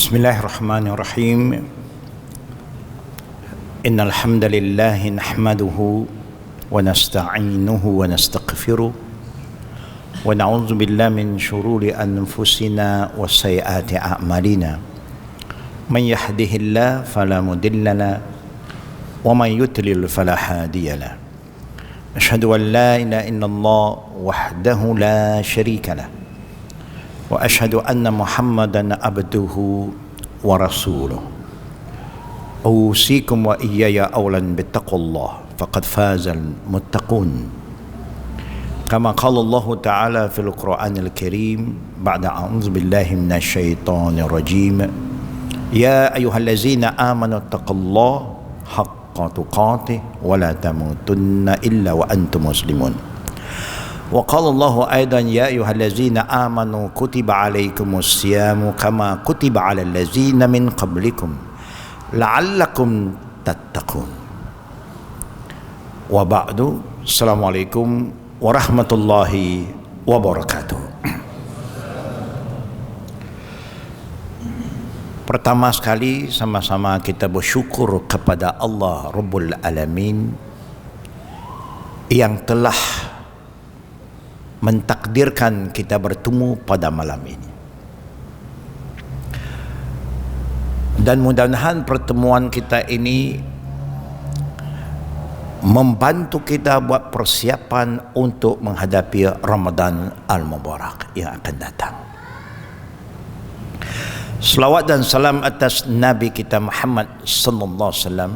Bismillahirrahmanirrahim. Innal hamdalillah nahmaduhu wa nasta'inuhu wa nastaghfiruh wa na'udzu billahi min shururi anfusina wa sayyiati a'malina. Man yahdihillahu fala mudilla lahu wa man yudlil fala hadiya lahu. Asyhadu an la ilaha illallah wahdahu la syarika lahu wa asyhadu anna Muhammadan abduhu wa rasuluh. Usikum wa iyaya awlan bittaqullah faqad fazal muttaqun. Kama qala Allah Ta'ala fil Qur'anil Karim ba'da a'udzu billahi minasy syaithanir rajim. Ya ayyuhallazina amanu taqullaha haqqa tuqatih wa la tamutunna illa wa antum muslimun. Wa qala Allah aidan ya ayyuhallazina amanu kutiba alaikumus siyamu kama kutiba alal ladzina min qablikum la'allakum tattaqun. Wa ba'du. Assalamualaikum warahmatullahi wabarakatuh. Pertama sekali sama-sama kita bersyukur kepada Allah Rabbul Alamin yang telah mentakdirkan kita bertemu pada malam ini. Dan mudah-mudahan pertemuan kita ini membantu kita buat persiapan untuk menghadapi Ramadan Al-Mubarak yang akan datang. Selawat dan salam atas Nabi kita Muhammad sallallahu alaihi wasallam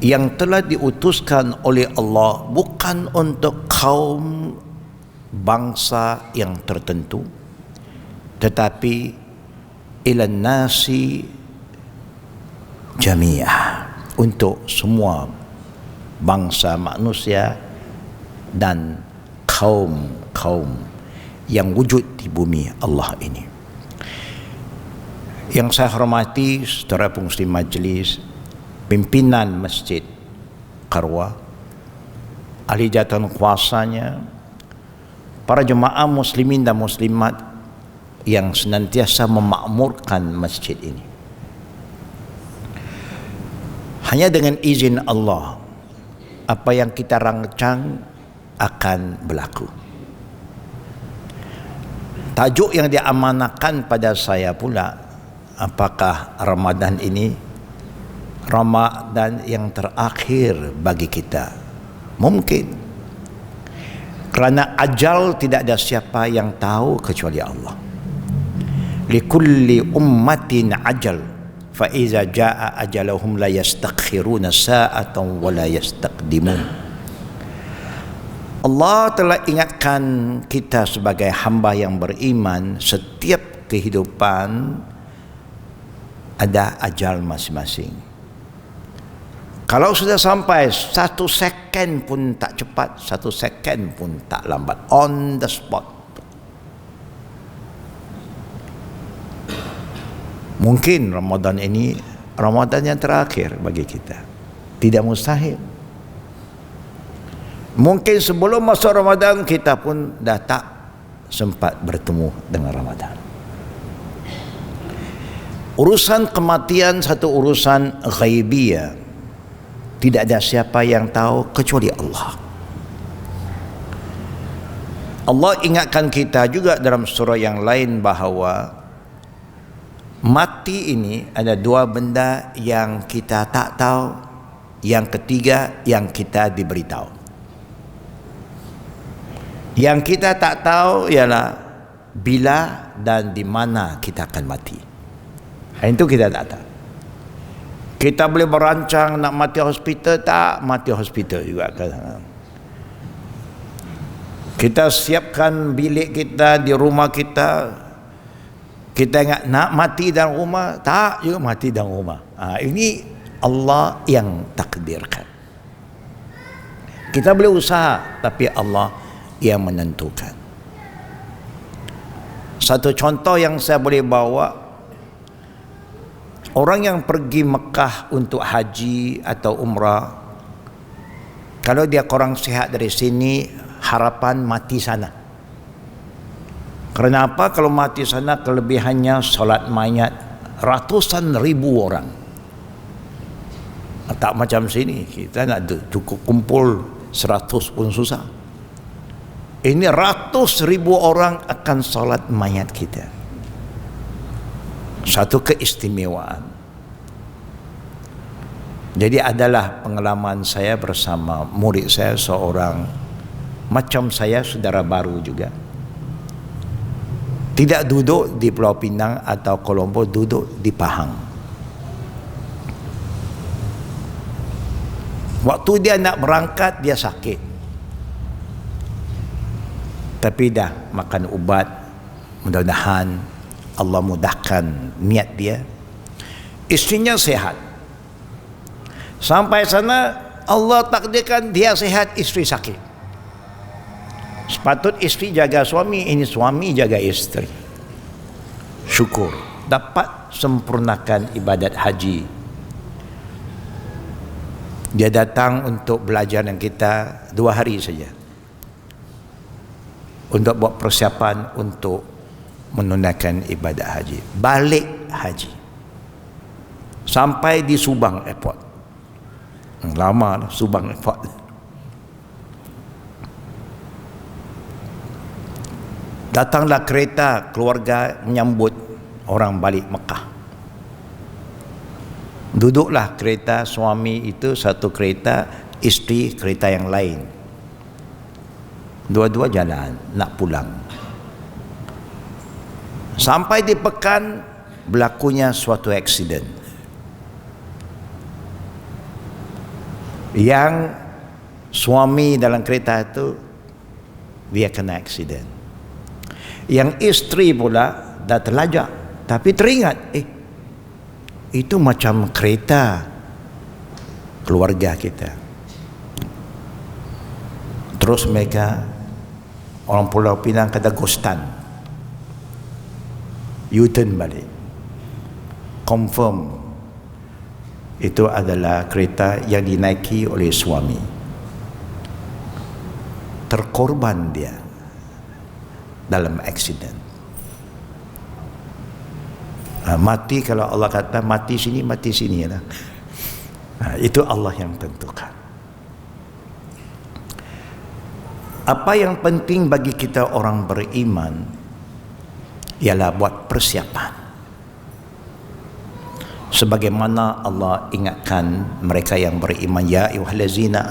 yang telah diutuskan oleh Allah bukan untuk kaum bangsa yang tertentu, tetapi ilan nasi jami'ah, untuk semua bangsa manusia dan kaum-kaum yang wujud di bumi Allah ini. Yang saya hormati saudara pengurus majlis, pimpinan Masjid Qarwa, ahli jawatan kuasanya, para jemaah muslimin dan muslimat yang senantiasa memakmurkan masjid ini. Hanya dengan izin Allah, apa yang kita rancang akan berlaku. Tajuk yang diamanahkan pada saya pula, apakah Ramadan ini Ramadan yang terakhir bagi kita? Mungkin. Kerana ajal tidak ada siapa yang tahu kecuali Allah. Likulli ummatin ajal, fa iza jaa ajaluhum la yastakhiruna sa'atan wa la yastaqdimun. Allah telah ingatkan kita sebagai hamba yang beriman, setiap kehidupan ada ajal masing-masing. Kalau sudah sampai 1 second pun tak cepat, 1 second pun tak lambat, on the spot. Mungkin Ramadan ini Ramadan yang terakhir bagi kita. Tidak mustahil. Mungkin sebelum masuk Ramadan kita pun dah tak sempat bertemu dengan Ramadan. Urusan kematian satu urusan ghaibiyah. Tidak ada siapa yang tahu kecuali Allah. Allah ingatkan kita juga dalam surah yang lain bahawa mati ini ada 2 benda yang kita tak tahu, yang ketiga yang kita diberitahu. Yang kita tak tahu ialah bila dan di mana kita akan mati. Itu kita tak tahu. Kita boleh berancang nak mati hospital, tak mati hospital juga. Kita siapkan bilik kita di rumah kita. Kita ingat nak mati dalam rumah, tak juga mati dalam rumah. Ini Allah yang takdirkan. Kita boleh usaha, tapi Allah yang menentukan. Satu contoh yang saya boleh bawa, orang yang pergi Mekah untuk haji atau umrah, kalau dia kurang sihat dari sini, harapan mati sana. Kerana apa? Kalau mati sana kelebihannya solat mayat ratusan ribu orang. Tak macam sini, kita nak cukup kumpul 100 pun susah. Ini ratus ribu orang akan solat mayat kita. Satu keistimewaan. Jadi adalah pengalaman saya bersama murid saya, seorang macam saya, saudara baru juga. Tidak duduk di Pulau Pinang atau Colombo, duduk di Pahang. Waktu dia nak berangkat, dia sakit. Tapi dah makan ubat, mudah-mudahan Allah mudahkan niat dia. Istrinya sehat. Sampai sana Allah takdirkan dia sehat, istri sakit. Sepatut istri jaga suami, ini suami jaga istri. Syukur dapat sempurnakan ibadat haji. Dia datang untuk belajar dengan kita 2 hari saja, untuk buat persiapan untuk menunaikan ibadat haji. Balik haji sampai di Subang Airport. Lama lah Subang Airport. Datanglah kereta keluarga menyambut orang balik Mekah. Duduklah kereta, suami itu satu kereta, isteri kereta yang lain. Dua-dua jalan nak pulang. Sampai di Pekan berlakunya suatu aksiden. Yang suami dalam kereta itu dia kena aksiden. Yang isteri pula dah terlajak, tapi teringat, itu macam kereta keluarga kita. Terus mereka, orang Pulau Pinang kata ghostan, U-turn balik, confirm itu adalah kereta yang dinaiki oleh suami. Terkorban dia dalam aksiden. Mati, kalau Allah kata mati sini lah. Itu Allah yang tentukan. Apa yang penting bagi kita orang beriman ialah buat persiapan. Sebagaimana Allah ingatkan mereka yang beriman, ya ayyuhallazina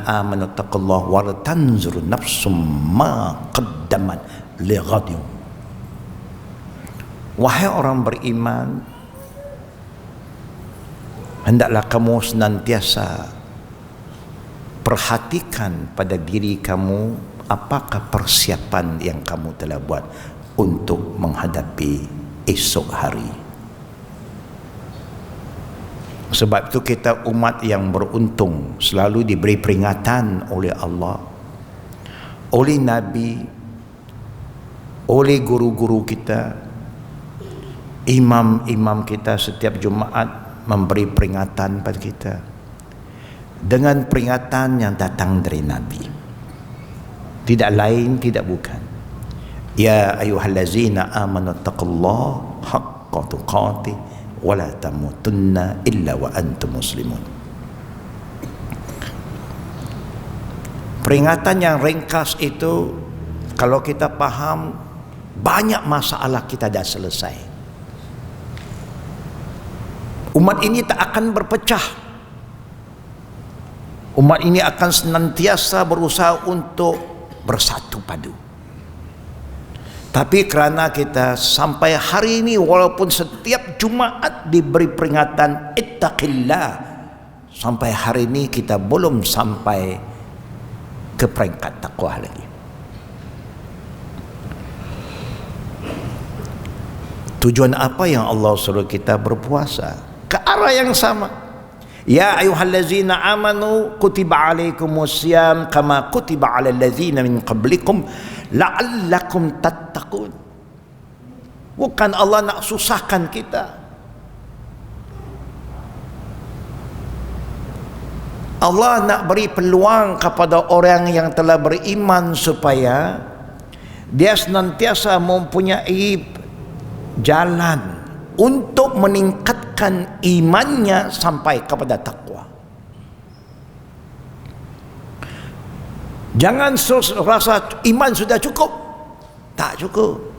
amanu taqullaha wa tanzur nafsum ma qaddamat lighadin. Wahai orang beriman, hendaklah kamu senantiasa perhatikan pada diri kamu apakah persiapan yang kamu telah buat untuk menghadapi esok hari. Sebab itu kita umat yang beruntung, selalu diberi peringatan oleh Allah, oleh Nabi, oleh guru-guru kita, imam-imam kita setiap Jumaat memberi peringatan pada kita dengan peringatan yang datang dari Nabi. Tidak lain, tidak bukan. Ya ayyuhallazina amanu taqullaha haqqa tuqatih wa la tamutunna illa wa antum muslimun. Peringatan yang ringkas itu, kalau kita faham, banyak masalah kita dah selesai. Umat ini tak akan berpecah. Umat ini akan senantiasa berusaha untuk bersatu padu. Tapi kerana kita sampai hari ini, walaupun setiap Jumaat diberi peringatan ittaqillah, sampai hari ini kita belum sampai ke peringkat takwa lagi. Tujuan apa yang Allah suruh kita berpuasa? Ke arah yang sama. Ya ayyuhallazina amanu kutiba alaikumusiyam kama kutiba alal ladzina min qablikum la'allakum tattaqun. Bukan Allah nak susahkan kita. Allah nak beri peluang kepada orang yang telah beriman supaya Dia senantiasa mempunyai jalan untuk meningkatkan imannya sampai kepada takwa. Jangan rasa iman sudah cukup. Tak cukup.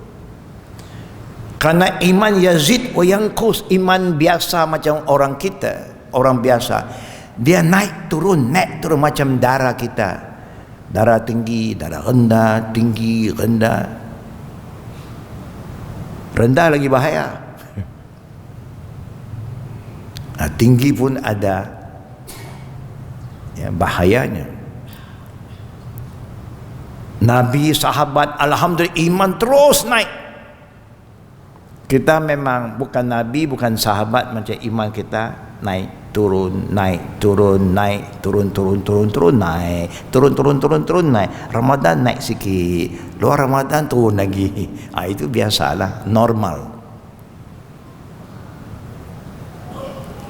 Karena iman yazid wa yanqus, iman biasa macam orang kita, orang biasa. Dia naik turun macam darah kita. Darah tinggi, darah rendah, tinggi, rendah. Rendah lagi bahaya. Tinggi pun ada ya, bahayanya. Nabi, sahabat, alhamdulillah iman terus naik. Kita memang bukan Nabi, bukan sahabat, macam iman kita naik turun, naik turun, naik turun, naik turun, naik. Ramadan naik sikit, luar Ramadan turun lagi. Itu biasalah, normal.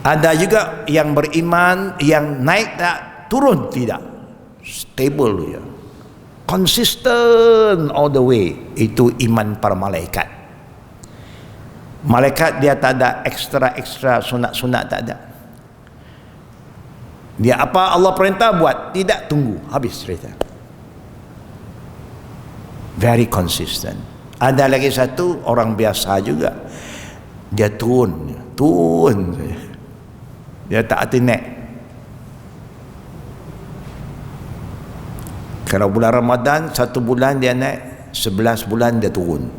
Ada juga yang beriman yang naik tak turun, tidak, stable ya, konsisten all the way. Itu iman para malaikat. Malaikat dia tak ada ekstra sunat tak ada. Dia apa Allah perintah buat, tidak tunggu, habis cerita. Very consistent. Ada lagi satu orang biasa juga, dia turun saja. Dia tak hati naik. Kalau bulan Ramadan 1 bulan dia naik, 11 bulan dia turun.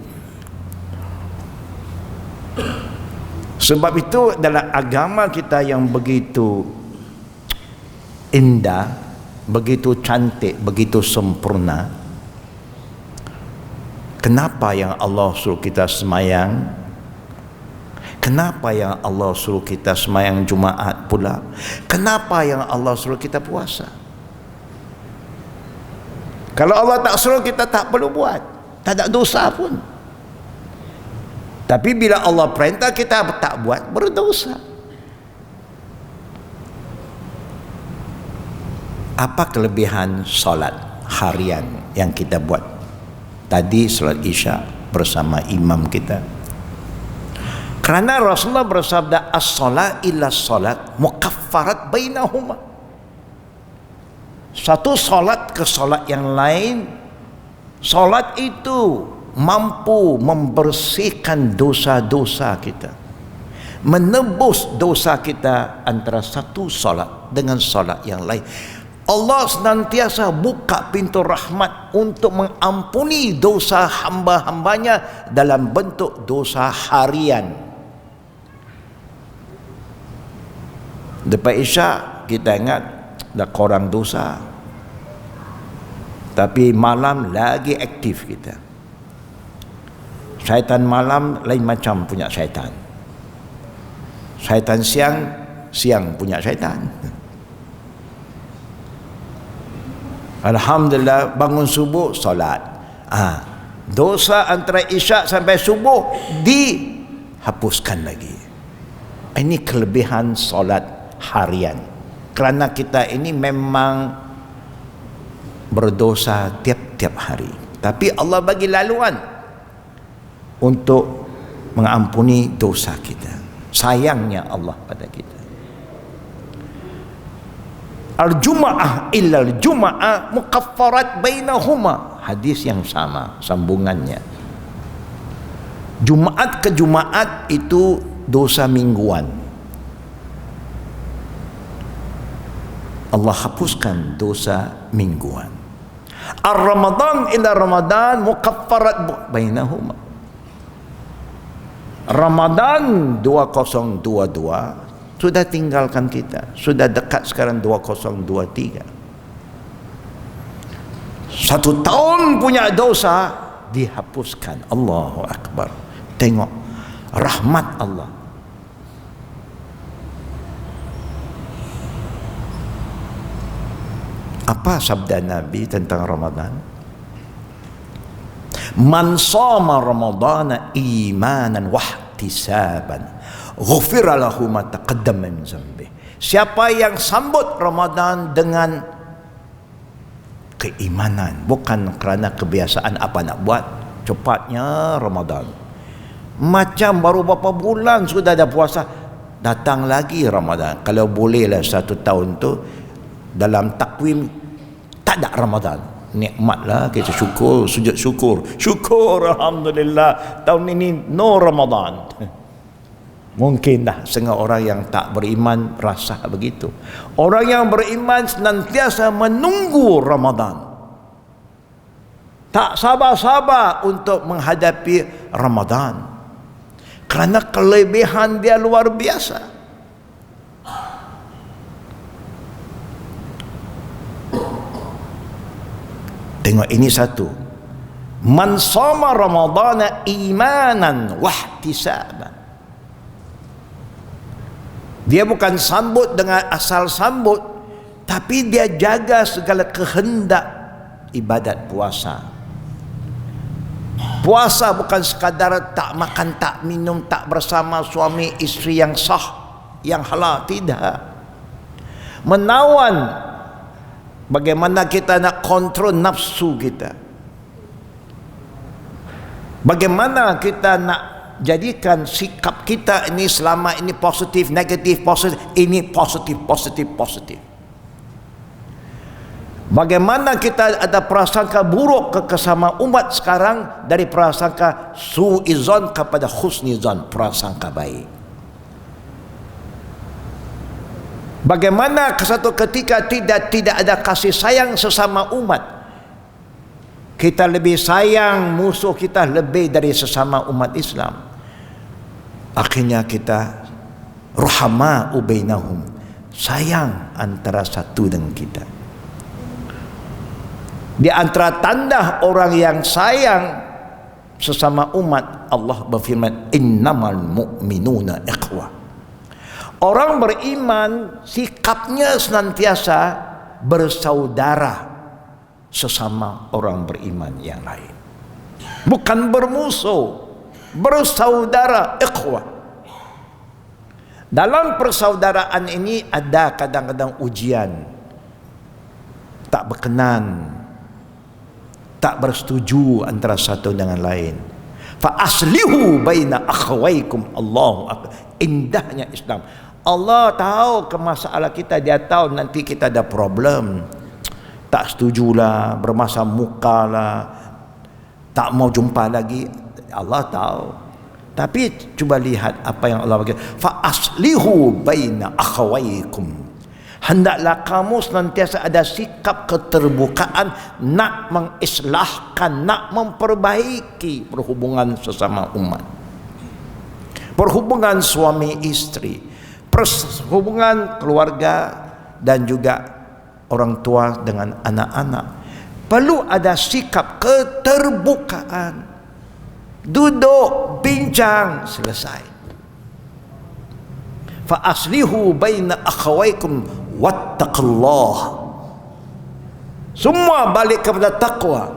Sebab itu dalam agama kita yang begitu indah, begitu cantik, begitu sempurna, kenapa yang Allah suruh kita semayang? Kenapa yang Allah suruh kita semayang Jumaat pula? Kenapa yang Allah suruh kita puasa? Kalau Allah tak suruh, kita tak perlu buat, tak ada dosa pun. Tapi bila Allah perintah kita tak buat, berdosa. Apa kelebihan solat harian yang kita buat? Tadi solat Isya bersama imam kita. Kerana Rasulullah bersabda, as-salat illa salat mukaffarat bainahuma. Satu solat ke solat yang lain, solat itu mampu membersihkan dosa-dosa kita, menebus dosa kita antara satu solat dengan solat yang lain. Allah senantiasa buka pintu rahmat untuk mengampuni dosa hamba-hambanya dalam bentuk dosa harian. Lepas Isya kita ingat dah korang dosa, tapi malam lagi aktif kita. Syaitan malam lain macam punya syaitan. Syaitan siang punya syaitan. Alhamdulillah bangun subuh solat. Dosa antara Isya sampai subuh dihapuskan lagi. Ini kelebihan solat harian. Kerana kita ini memang berdosa tiap-tiap hari, tapi Allah bagi laluan untuk mengampuni dosa kita. Sayangnya Allah pada kita. Al-Jum'ah illa al-Jum'ah mukaffarat bainahuma. Hadis yang sama sambungannya. Jumaat ke Jumaat itu dosa mingguan. Allah hapuskan dosa mingguan. Ar-Ramadan ila Ramadan mukaffarat bainahuma. Ramadan 2022 sudah tinggalkan kita, sudah dekat sekarang 2023. 1 tahun punya dosa dihapuskan. Allahu Akbar. Tengok rahmat Allah. Apa sabda Nabi tentang Ramadan? Man shoma Ramadana imanan wahtisaban ghufira lahu ma taqaddama min dzambi. Siapa yang sambut Ramadan dengan keimanan, bukan kerana kebiasaan apa nak buat. Cepatnya Ramadan, macam baru beberapa bulan sudah ada puasa, datang lagi Ramadan. Kalau bolehlah 1 tahun tu dalam takwim tak ada Ramadan, nikmatlah kita syukur, sujud syukur, alhamdulillah tahun ini no Ramadan. Mungkin dah setengah orang yang tak beriman rasa begitu. Orang yang beriman senantiasa menunggu Ramadan, tak sabar-sabar untuk menghadapi Ramadan, kerana kelebihan dia luar biasa. Tengok ini satu, man shoma ramadhana imanan wahtisaban. Dia bukan sambut dengan asal sambut, tapi dia jaga segala kehendak ibadat puasa. Puasa bukan sekadar tak makan, tak minum, tak bersama suami isteri yang sah, yang halal, tidak. Menawan bagaimana kita nak kontrol nafsu kita, bagaimana kita nak jadikan sikap kita ini selama ini positif, negatif, positif, ini positif, positif, positif. Bagaimana kita ada prasangka buruk ke sesama umat sekarang, dari prasangka su'izon kepada husnizon, prasangka baik. Bagaimana ke satu ketika tidak ada kasih sayang sesama umat, kita lebih sayang musuh kita lebih dari sesama umat Islam. Akhirnya kita ruhama ubainahum, sayang antara satu dengan kita. Di antara tanda orang yang sayang sesama umat, Allah berfirman, innamal mu'minuna ikhwah. Orang beriman sikapnya senantiasa bersaudara sesama orang beriman yang lain, bukan bermusuh, bersaudara, ikhwah. Dalam persaudaraan ini ada kadang-kadang ujian, tak berkenan, tak bersetuju antara satu dengan lain. Fa aslihu baina akhawaikum. Allahu akbar. Indahnya Islam. Allah tahu ke masalah kita, dia tahu nanti kita ada problem, tak setujulah, bermasa muka lah, tak mau jumpa lagi. Allah tahu. Tapi cuba lihat apa yang Allah bagi. Fa aslihu baina akhawaikum. Hendaklah kamu senantiasa ada sikap keterbukaan, nak mengislahkan, nak memperbaiki perhubungan sesama umat, perhubungan suami istri, perhubungan keluarga, dan juga orang tua dengan anak-anak. Perlu ada sikap keterbukaan, duduk bincang, selesai. Fa aslihu baina akhawaikum wattaqullah. Semua balik kepada takwa.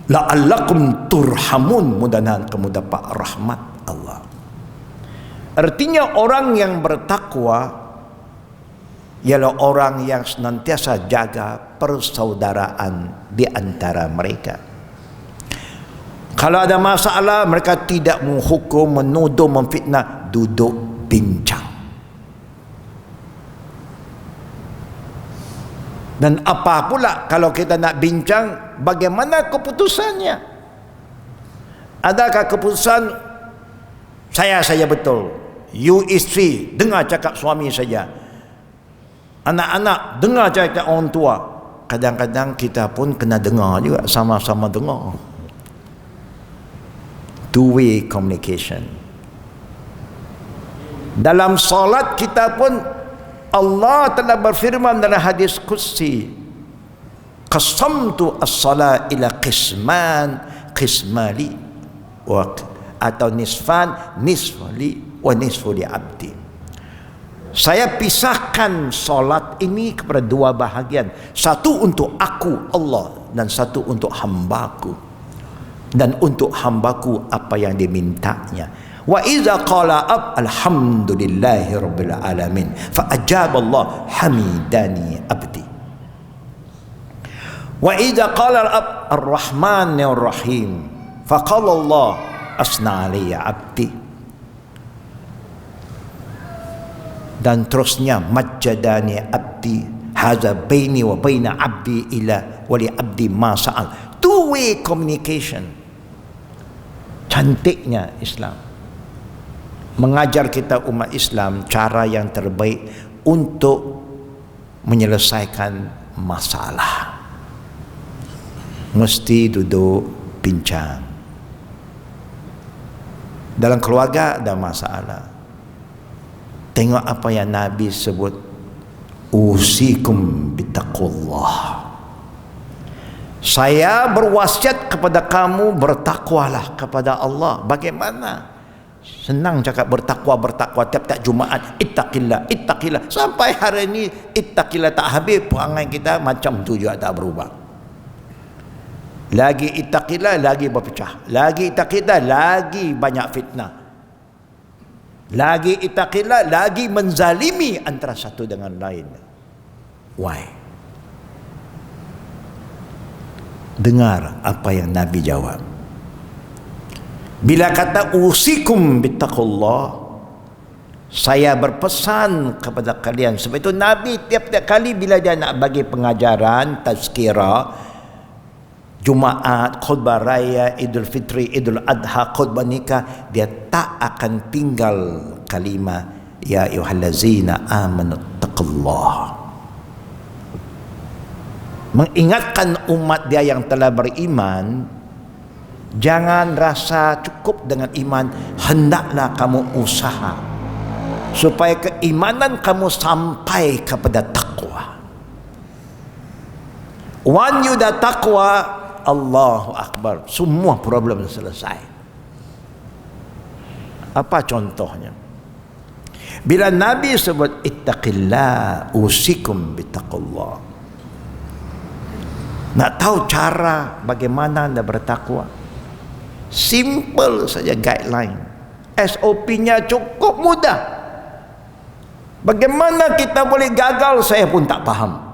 La'allakum turhamun, mudah-mudahan kamu dapat rahmat Allah. Artinya orang yang bertakwa ialah orang yang senantiasa jaga persaudaraan di antara mereka. Kalau ada masalah, mereka tidak menghukum, menuduh, memfitnah, duduk bincang. Dan apa pula kalau kita nak bincang, bagaimana keputusannya? Adakah keputusan saya betul, you isteri dengar cakap suami saja, anak-anak dengar cakap orang tua? Kadang-kadang kita pun kena dengar juga, sama-sama dengar. Two-way communication. Dalam solat kita pun Allah telah berfirman dalam hadis qudsi, qasamtu as-salat ila qisman, qismali atau nisfan, nisfali wa nisfuli abdi. Saya pisahkan solat ini kepada dua bahagian, satu untuk aku Allah dan satu untuk hambaku, dan untuk hambaku apa yang dimintanya. Wa iza qala alhamdulillahi rabbil alamin fa ajaba Allah hamidani abdi. Wa idza qala ar-Rahmanir Rahim faqala Allah asna alayya abdi. Dan terusnya majjadani abdi hadza baini wa baina abdi ila wa li abdi ma sa'al. Two way communication. Cantiknya Islam mengajar kita umat Islam cara yang terbaik untuk menyelesaikan masalah. Mesti duduk bincang. Dalam keluarga ada masalah, tengok apa yang Nabi sebut, usikum bittaqullah. Saya berwasiat kepada kamu, bertakwalah kepada Allah. Bagaimana? Senang cakap bertakwa tiap-tiap Jumaat, ittaqillah, ittaqillah. Sampai hari ini ittaqillah tak habis, perangai kita macam tu juga tak berubah. Lagi ittaqillah, lagi berpecah. Lagi ittaqillah, lagi banyak fitnah. Lagi ittaqillah, lagi menzalimi antara satu dengan lain. Why? Dengar apa yang Nabi jawab. Bila kata usikum bittaqullah, saya berpesan kepada kalian. Sebab itu Nabi tiap-tiap kali bila dia nak bagi pengajaran, tazkirah, Jumaat, khutbah raya, Idul Fitri, Idul Adha, khutbah nikah, dia tak akan tinggal kalimah ya ayyuhallazina amanu taqullah. Mengingatkan umat dia yang telah beriman, jangan rasa cukup dengan iman, hendaklah kamu usaha supaya keimanan kamu sampai kepada takwa. One you dah takwa, Allahu Akbar, semua problem selesai. Apa contohnya? Bila Nabi sebut ittaqillah, usikum bittaqullah. Nak tahu cara bagaimana anda bertakwa? Simple saja guideline. SOP-nya cukup mudah. Bagaimana kita boleh gagal, saya pun tak faham.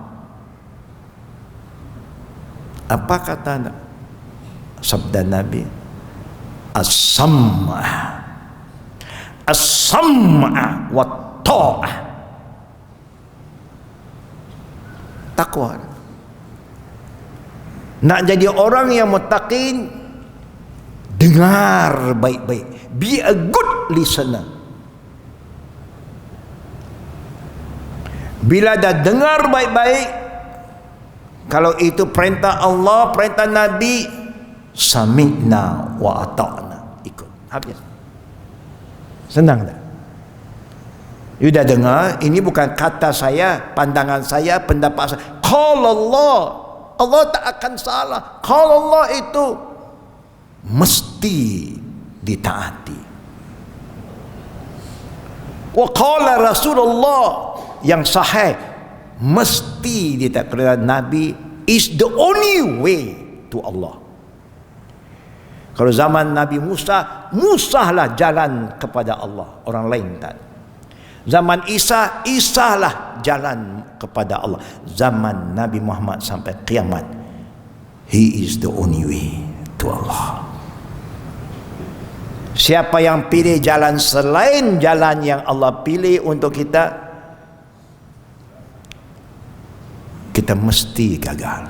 Apa kata sabda Nabi? As-sam'a. As-sam'a wa ta'ah. Takwa. Nak jadi orang yang muttaqin, dengar baik-baik. Be a good listener. Bila dah dengar baik-baik, kalau itu perintah Allah, perintah Nabi, sami'na wa ata'na, ikut. Habis. Senang tak? You dah dengar, ini bukan kata saya, pandangan saya, pendapat saya. Qala Allah, Allah tak akan salah. Kalau Allah itu mesti ditaati. Wa qala Rasulullah, yang sahih mesti ditaati. Kerana Nabi is the only way to Allah. Kalau zaman Nabi Musa, Musa lah jalan kepada Allah, orang lain tak. Zaman Isa, Isa lah jalan kepada Allah. Zaman Nabi Muhammad sampai kiamat, he is the only way to Allah. Siapa yang pilih jalan selain jalan yang Allah pilih untuk kita, kita mesti gagal.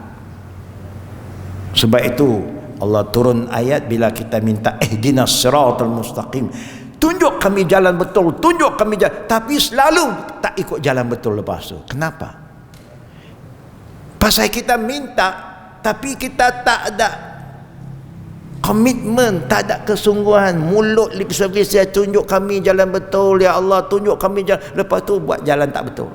Sebab itu Allah turun ayat bila kita minta ihdinas siratal mustaqim, tunjuk kami jalan betul, tunjuk kami jalan. Tapi selalu tak ikut jalan betul lepas tu. Kenapa? Pasal kita minta, tapi kita tak ada komitmen, tak ada kesungguhan. Mulut lip service, ya tunjuk kami jalan betul, ya Allah tunjuk kami jalan. Lepas tu buat jalan tak betul.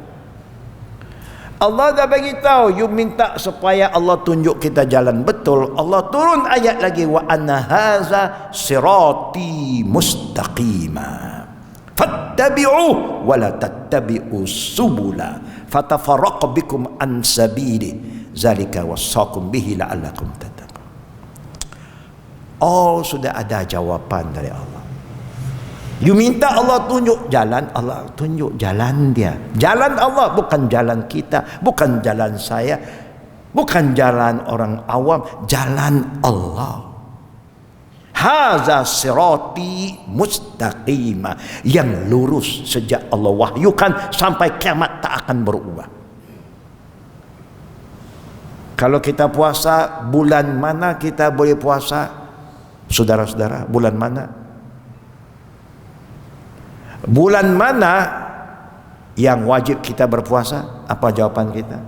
Allah dah bagi tahu, you minta supaya Allah tunjuk kita jalan betul. Allah turun ayat lagi, wa anna hadza sirati mustaqima fattabi'uhu wa la tattabi'us subula fatafarraqu bikum an sabili zalika wasaqum bihi la'allakum tattaqun. Oh, sudah ada jawapan dari Allah. You minta Allah tunjuk jalan, Allah tunjuk jalan dia. Jalan Allah, bukan jalan kita, bukan jalan saya. Bukan jalan orang awam, jalan Allah. Haza sirati mustaqimah, yang lurus sejak Allah wahyukan sampai kiamat tak akan berubah. Kalau kita puasa, bulan mana kita boleh puasa? Saudara-saudara, bulan mana? Bulan mana yang wajib kita berpuasa? Apa jawaban kita?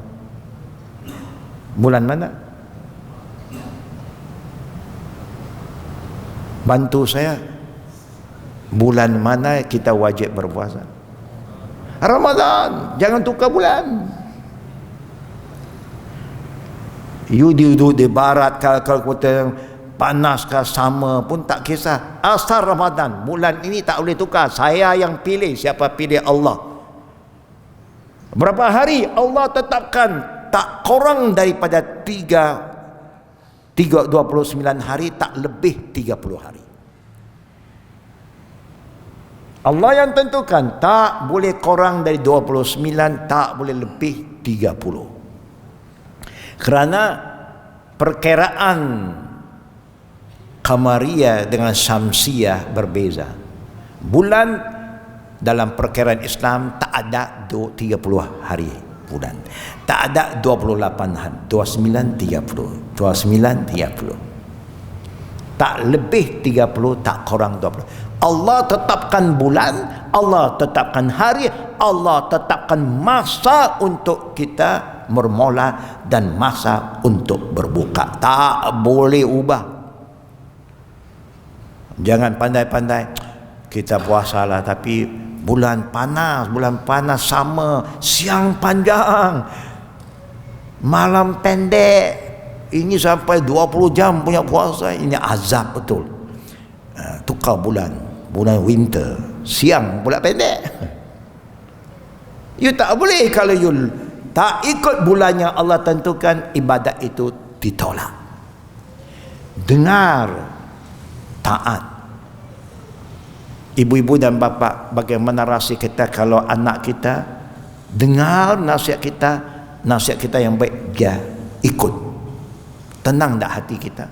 Bulan mana? Bantu saya. Bulan mana kita wajib berpuasa? Ramadan. Jangan tukar bulan. You duduk di barat, kalau kita panas ke sama pun tak kisah. Asal Ramadan, bulan ini tak boleh tukar. Saya yang pilih. Siapa pilih? Allah. Berapa hari Allah tetapkan? Tak kurang daripada 29 hari, tak lebih 30 hari. Allah yang tentukan, tak boleh kurang dari 29, tak boleh lebih 30. Kerana perkiraan Qamariyah dengan Syamsiyah berbeza. Bulan dalam perkiraan Islam tak ada 30 hari bulan. Tak ada 28 hari. 29 30. 29 30. Tak lebih 30, tak kurang 20. Allah tetapkan bulan, Allah tetapkan hari, Allah tetapkan masa untuk kita bermula dan masa untuk berbuka. Tak boleh ubah. Jangan pandai-pandai kita puasalah tapi bulan panas sama, siang panjang, malam pendek. Ini sampai 20 jam punya puasa, ini azab betul. Tukar bulan winter, siang pula pendek. You tak boleh. Kalau you tak ikut bulan yang Allah tentukan, ibadat itu ditolak. Dengar, taat. Ibu-ibu dan bapa, bagaimana rasa kita kalau anak kita dengar nasihat kita yang baik, dia ikut. Tenang dah hati kita?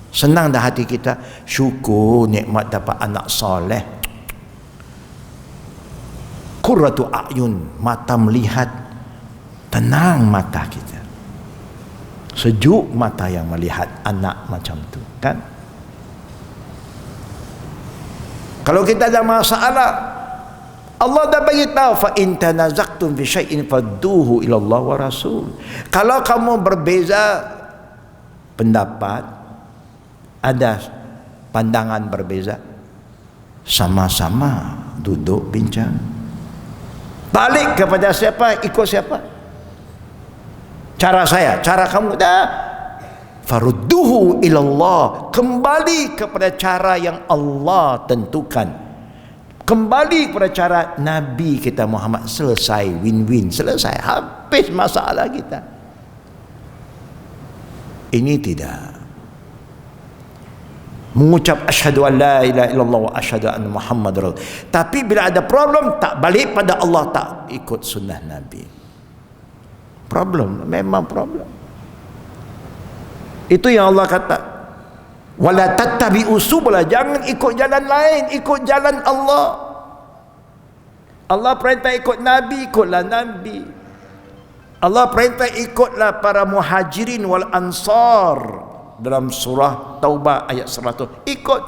Senang dah hati kita? Syukur nikmat dapat anak soleh. Qurratu a'yun, mata melihat, tenang mata kita, sejuk mata yang melihat anak macam tu, kan? Kalau kita ada masalah, Allah dah bagi tahu, fa in tanazaqtum fi syai'in fadduhu ila Allah wa Rasul. Kalau kamu berbeza pendapat, ada pandangan berbeza, sama-sama duduk bincang. Balik kepada siapa? Ikut siapa? Cara saya, cara kamu dah. Farudduhu ilallah, kembali kepada cara yang Allah tentukan, kembali kepada cara Nabi kita Muhammad. Selesai, win-win, selesai, habis masalah kita. Ini tidak mengucap asyhadu an la ilaha illallah wa asyhadu anna Muhammad rasul, tapi bila ada problem tak balik pada Allah, tak ikut sunnah Nabi. Problem, memang problem. Itu yang Allah kata, wala tattabi'u subula, jangan ikut jalan lain, ikut jalan Allah. Allah perintah ikut Nabi, ikutlah Nabi. Allah perintah ikutlah para muhajirin wal ansar dalam surah Taubah ayat 100. Ikut,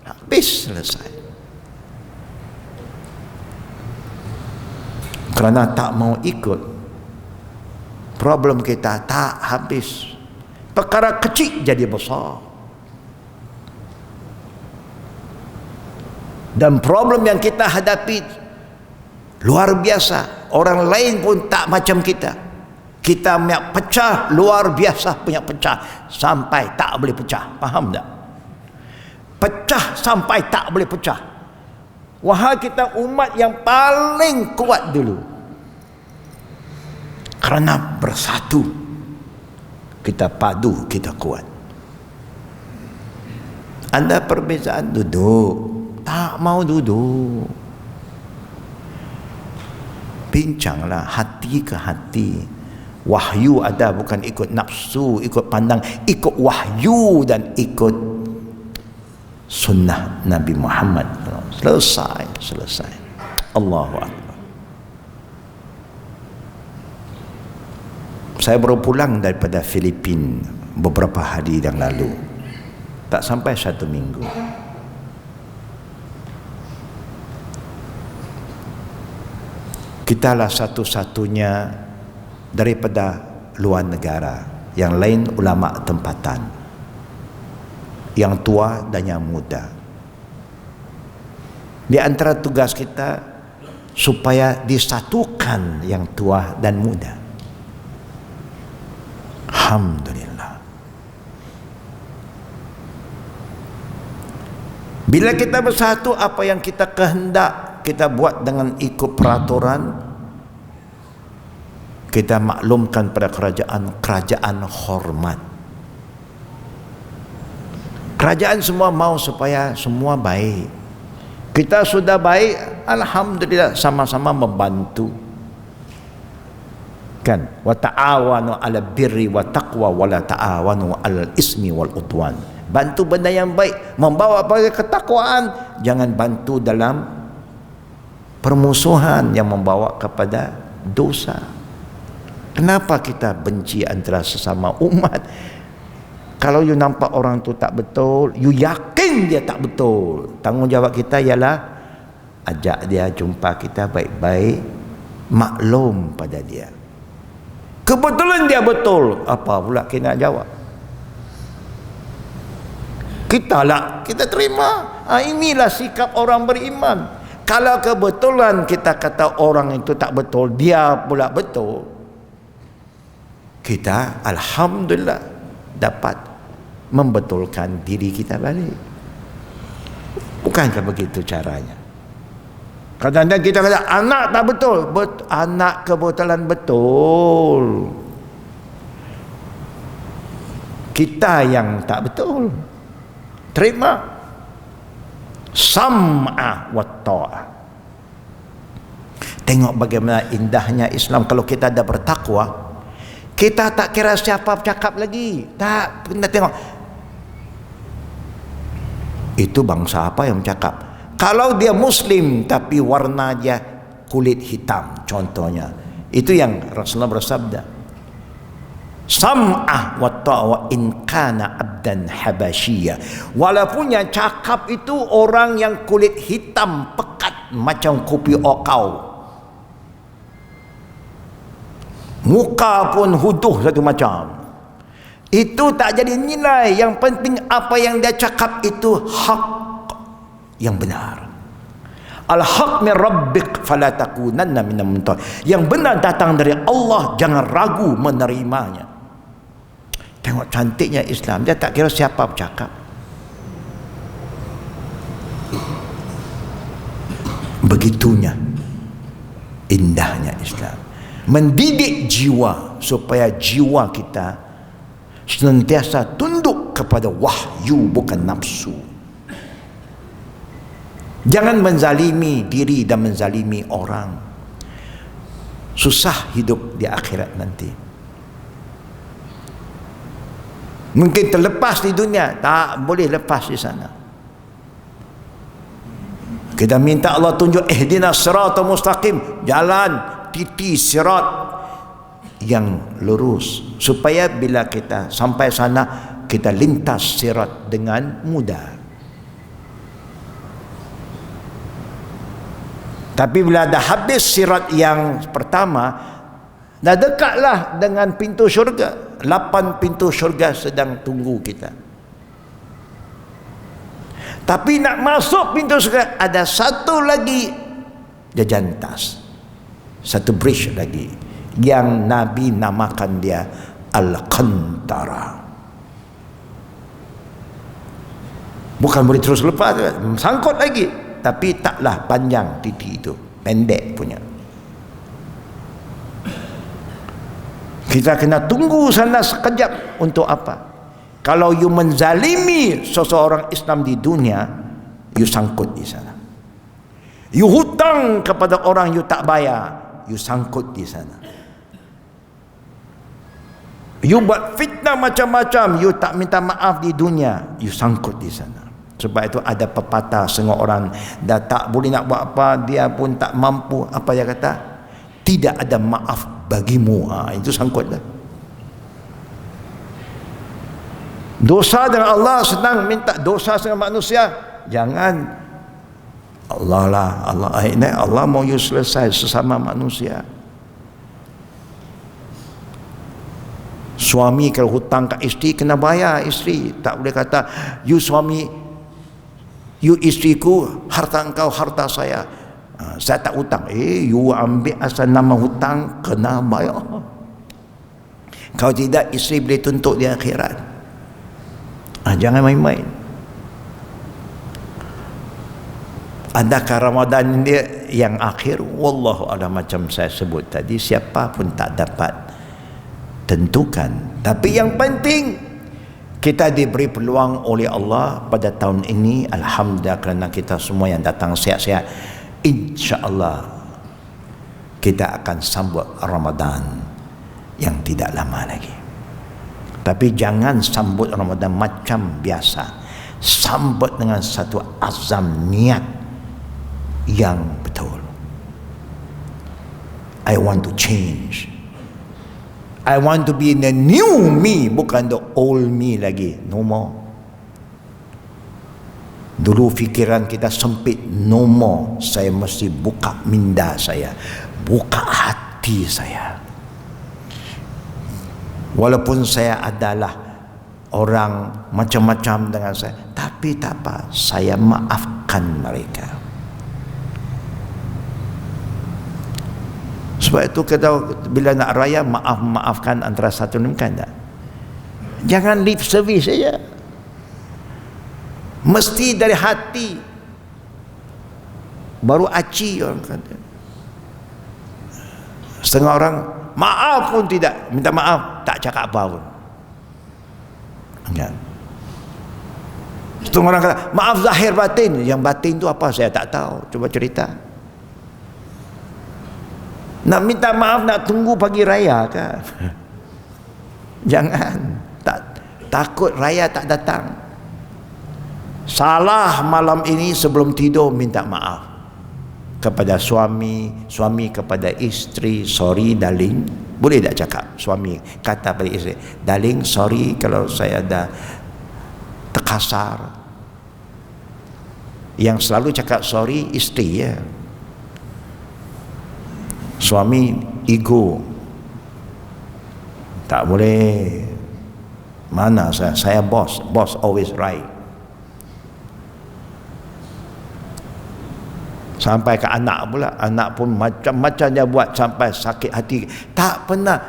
habis, selesai. Kerana tak mau ikut, problem kita tak habis. Perkara kecil jadi besar. Dan problem yang kita hadapi luar biasa. Orang lain pun tak macam kita. Kita punya pecah, luar biasa punya pecah, sampai tak boleh pecah. Faham tak? Pecah sampai tak boleh pecah. Wahai kita umat yang paling kuat dulu, kerana bersatu, kita padu, kita kuat. Ada perbezaan, duduk. Tak mau duduk. Bincanglah hati ke hati, Wahyu ada, bukan ikut nafsu, ikut pandang, ikut wahyu dan ikut sunnah Nabi Muhammad. Selesai. Allahu Akbar. Saya baru pulang daripada Filipina beberapa hari yang lalu, tak sampai 1 minggu. Kita lah satu-satunya daripada luar negara, yang lain ulama tempatan, yang tua dan yang muda. Di antara tugas kita supaya disatukan yang tua dan muda. Alhamdulillah. Bila kita bersatu, apa yang kita kehendak kita buat dengan ikut peraturan, kita maklumkan pada kerajaan hormat. Kerajaan semua mau supaya semua baik. Kita sudah baik, alhamdulillah, sama-sama membantu. Kan? Wa ta'awanu 'ala birri wa taqwa wa la ta'awanu 'alal ismi wal udwan. Bantu benda yang baik, membawa pada ketakwaan, jangan bantu dalam permusuhan yang membawa kepada dosa. Kenapa kita benci antara sesama umat? Kalau you nampak orang tu tak betul, you yakin dia tak betul, tanggungjawab kita ialah ajak dia jumpa kita baik-baik, maklum pada dia. Kebetulan dia betul, apa pula kita nak jawab? Kita terima. Inilah sikap orang beriman. Kalau kebetulan kita kata orang itu tak betul, dia pula betul, kita alhamdulillah dapat membetulkan diri kita balik. Bukankah begitu caranya? Kadang-kadang kita kata anak tak betul, anak kebetulan betul, kita yang tak betul. Terima. Sam'a wa ta'ah. Tengok bagaimana indahnya Islam. Kalau kita ada bertakwa, kita tak kira siapa cakap lagi. Tak, kita tengok itu bangsa apa yang cakap. Kalau dia Muslim tapi warna dia kulit hitam contohnya, itu yang Rasulullah bersabda, sam'ah wa ta'wa in kana abdan habasyiya. Walaupun yang cakap itu orang yang kulit hitam pekat macam kopi okau, muka pun huduh satu macam, itu tak jadi nilai. Yang penting apa yang dia cakap itu hak yang benar. Al-haq min rabbik fala takunanna minal mumtarin. Yang benar datang dari Allah, jangan ragu menerimanya. Tengok cantiknya Islam, dia tak kira siapa bercakap. Begitunya indahnya Islam, mendidik jiwa supaya jiwa kita senantiasa tunduk kepada wahyu, bukan nafsu. Jangan menzalimi diri dan menzalimi orang. Susah hidup di akhirat nanti. Mungkin terlepas di dunia, tak boleh lepas di sana. Kita minta Allah tunjuk ihdinas siratal mustaqim, jalan titi sirat yang lurus, supaya bila kita sampai sana kita lintas sirat dengan mudah. Tapi bila dah habis sirat yang pertama, dah dekatlah dengan pintu syurga. 8 pintu syurga sedang tunggu kita. Tapi nak masuk pintu syurga, ada satu lagi jajantas, satu bridge lagi, yang Nabi namakan dia Al-Qantara. Bukan boleh terus lepas, sangkut lagi, tapi taklah panjang titik itu, pendek punya. Kita kena tunggu sana sekejap. Untuk apa? Kalau you menzalimi seseorang Islam di dunia, you sangkut di sana. You hutang kepada orang you tak bayar, you sangkut di sana. You buat fitnah macam-macam, you tak minta maaf di dunia, you sangkut di sana. Sebab itu ada pepatah, setengah orang dah tak boleh nak buat apa, dia pun tak mampu. Apa dia kata? Tidak ada maaf bagimu. Itu sangkutlah. Dosa dengan Allah senang, minta dosa dengan manusia jangan. Allah lah, Allah mau you selesai sesama manusia. Suami kalau hutang kat isteri, kena bayar isteri. Tak boleh kata, you suami, you isteriku, harta engkau, harta saya. Saya tak hutang. You ambil asal nama hutang, kena bayar. Kalau tidak, isteri boleh tuntut di akhirat. Jangan main-main. Adakah Ramadan dia yang akhir? Wallahu a'lam, macam saya sebut tadi, siapa pun tak dapat tentukan. Tapi yang penting kita diberi peluang oleh Allah pada tahun ini, alhamdulillah, kerana kita semua yang datang sihat-sihat. InsyaAllah kita akan sambut Ramadan yang tidak lama lagi. Tapi jangan sambut Ramadan macam biasa, sambut dengan satu azam niat yang betul. I want to change, I want to be the new me, bukan the old me lagi. No more. Dulu fikiran kita sempit. No more. Saya mesti buka minda saya, buka hati saya. Walaupun saya adalah orang macam-macam dengan saya, tapi tak apa, saya maafkan mereka. Sebab itu kita bila nak raya, maafkan antara satu dan lain tak. Jangan lip service saja. Mesti dari hati. Baru aci orang kata. Setengah orang maaf pun tidak, minta maaf, tak cakap apa pun. Kan? Setengah orang kata maaf zahir batin. Yang batin tu apa saya tak tahu. Cuba cerita. Nak minta maaf nak tunggu pagi raya kan? Jangan. Takut raya tak datang. Salah malam ini sebelum tidur minta maaf kepada suami, suami kepada isteri. Sorry darling. Boleh tak cakap suami kata pada isteri, darling sorry kalau saya ada terkasar. Yang selalu cakap sorry isteri ya. Suami ego, tak boleh. Mana saya boss always right. Sampai ke anak pula, anak pun macam-macam dia buat sampai sakit hati. Tak pernah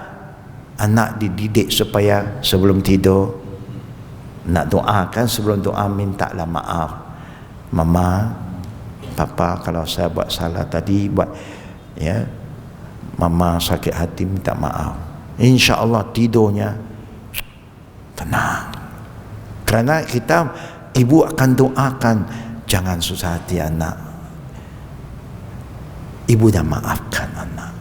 anak dididik supaya sebelum tidur nak doakan, sebelum doa mintalah maaf. Mama, papa, kalau saya buat salah tadi, buat ya, mama sakit hati minta maaf. InsyaAllah tidurnya tenang. Kerana kita, ibu akan doakan, jangan susah hati anak. Ibu dah maafkan anak.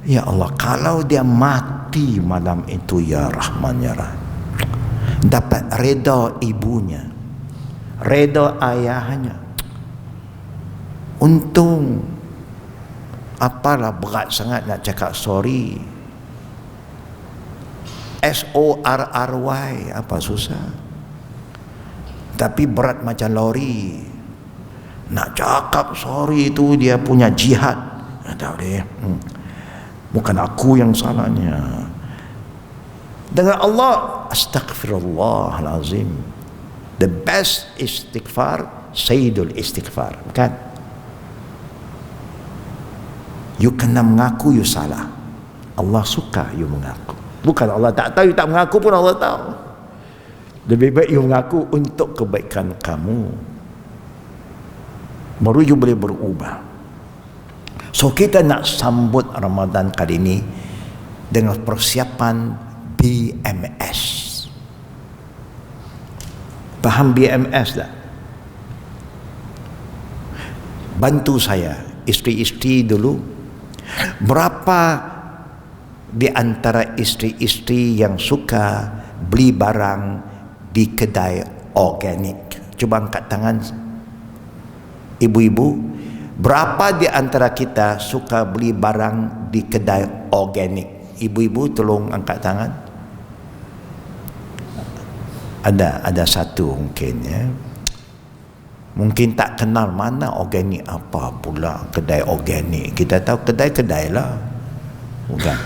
Ya Allah, kalau dia mati malam itu, ya Rahman ya Rahim, dapat reda ibunya, reda ayahnya. Untung, apalah berat sangat nak cakap sorry. SORRY, apa susah. Tapi berat macam lori. Nak cakap sorry itu dia punya jihad. Tak boleh. Bukan aku yang salahnya. Dengan Allah, astaghfirullahalazim. The best istighfar, sayyidul istighfar. Bukan? You kena mengaku you salah. Allah suka you mengaku. Bukan Allah tak tahu, you tak mengaku pun Allah tahu. Lebih baik you mengaku untuk kebaikan kamu, baru you boleh berubah. So kita nak sambut Ramadan kali ini dengan persiapan BMS. Faham BMS tak? Bantu saya, isteri-isteri dulu, berapa di antara isteri-isteri yang suka beli barang di kedai organik? Cuba angkat tangan ibu-ibu. Berapa di antara kita suka beli barang di kedai organik? Ibu-ibu tolong angkat tangan. Ada satu mungkin ya. Mungkin tak kenal mana organik apa pula kedai organik. Kita tahu kedai-kedai lah. Bukan.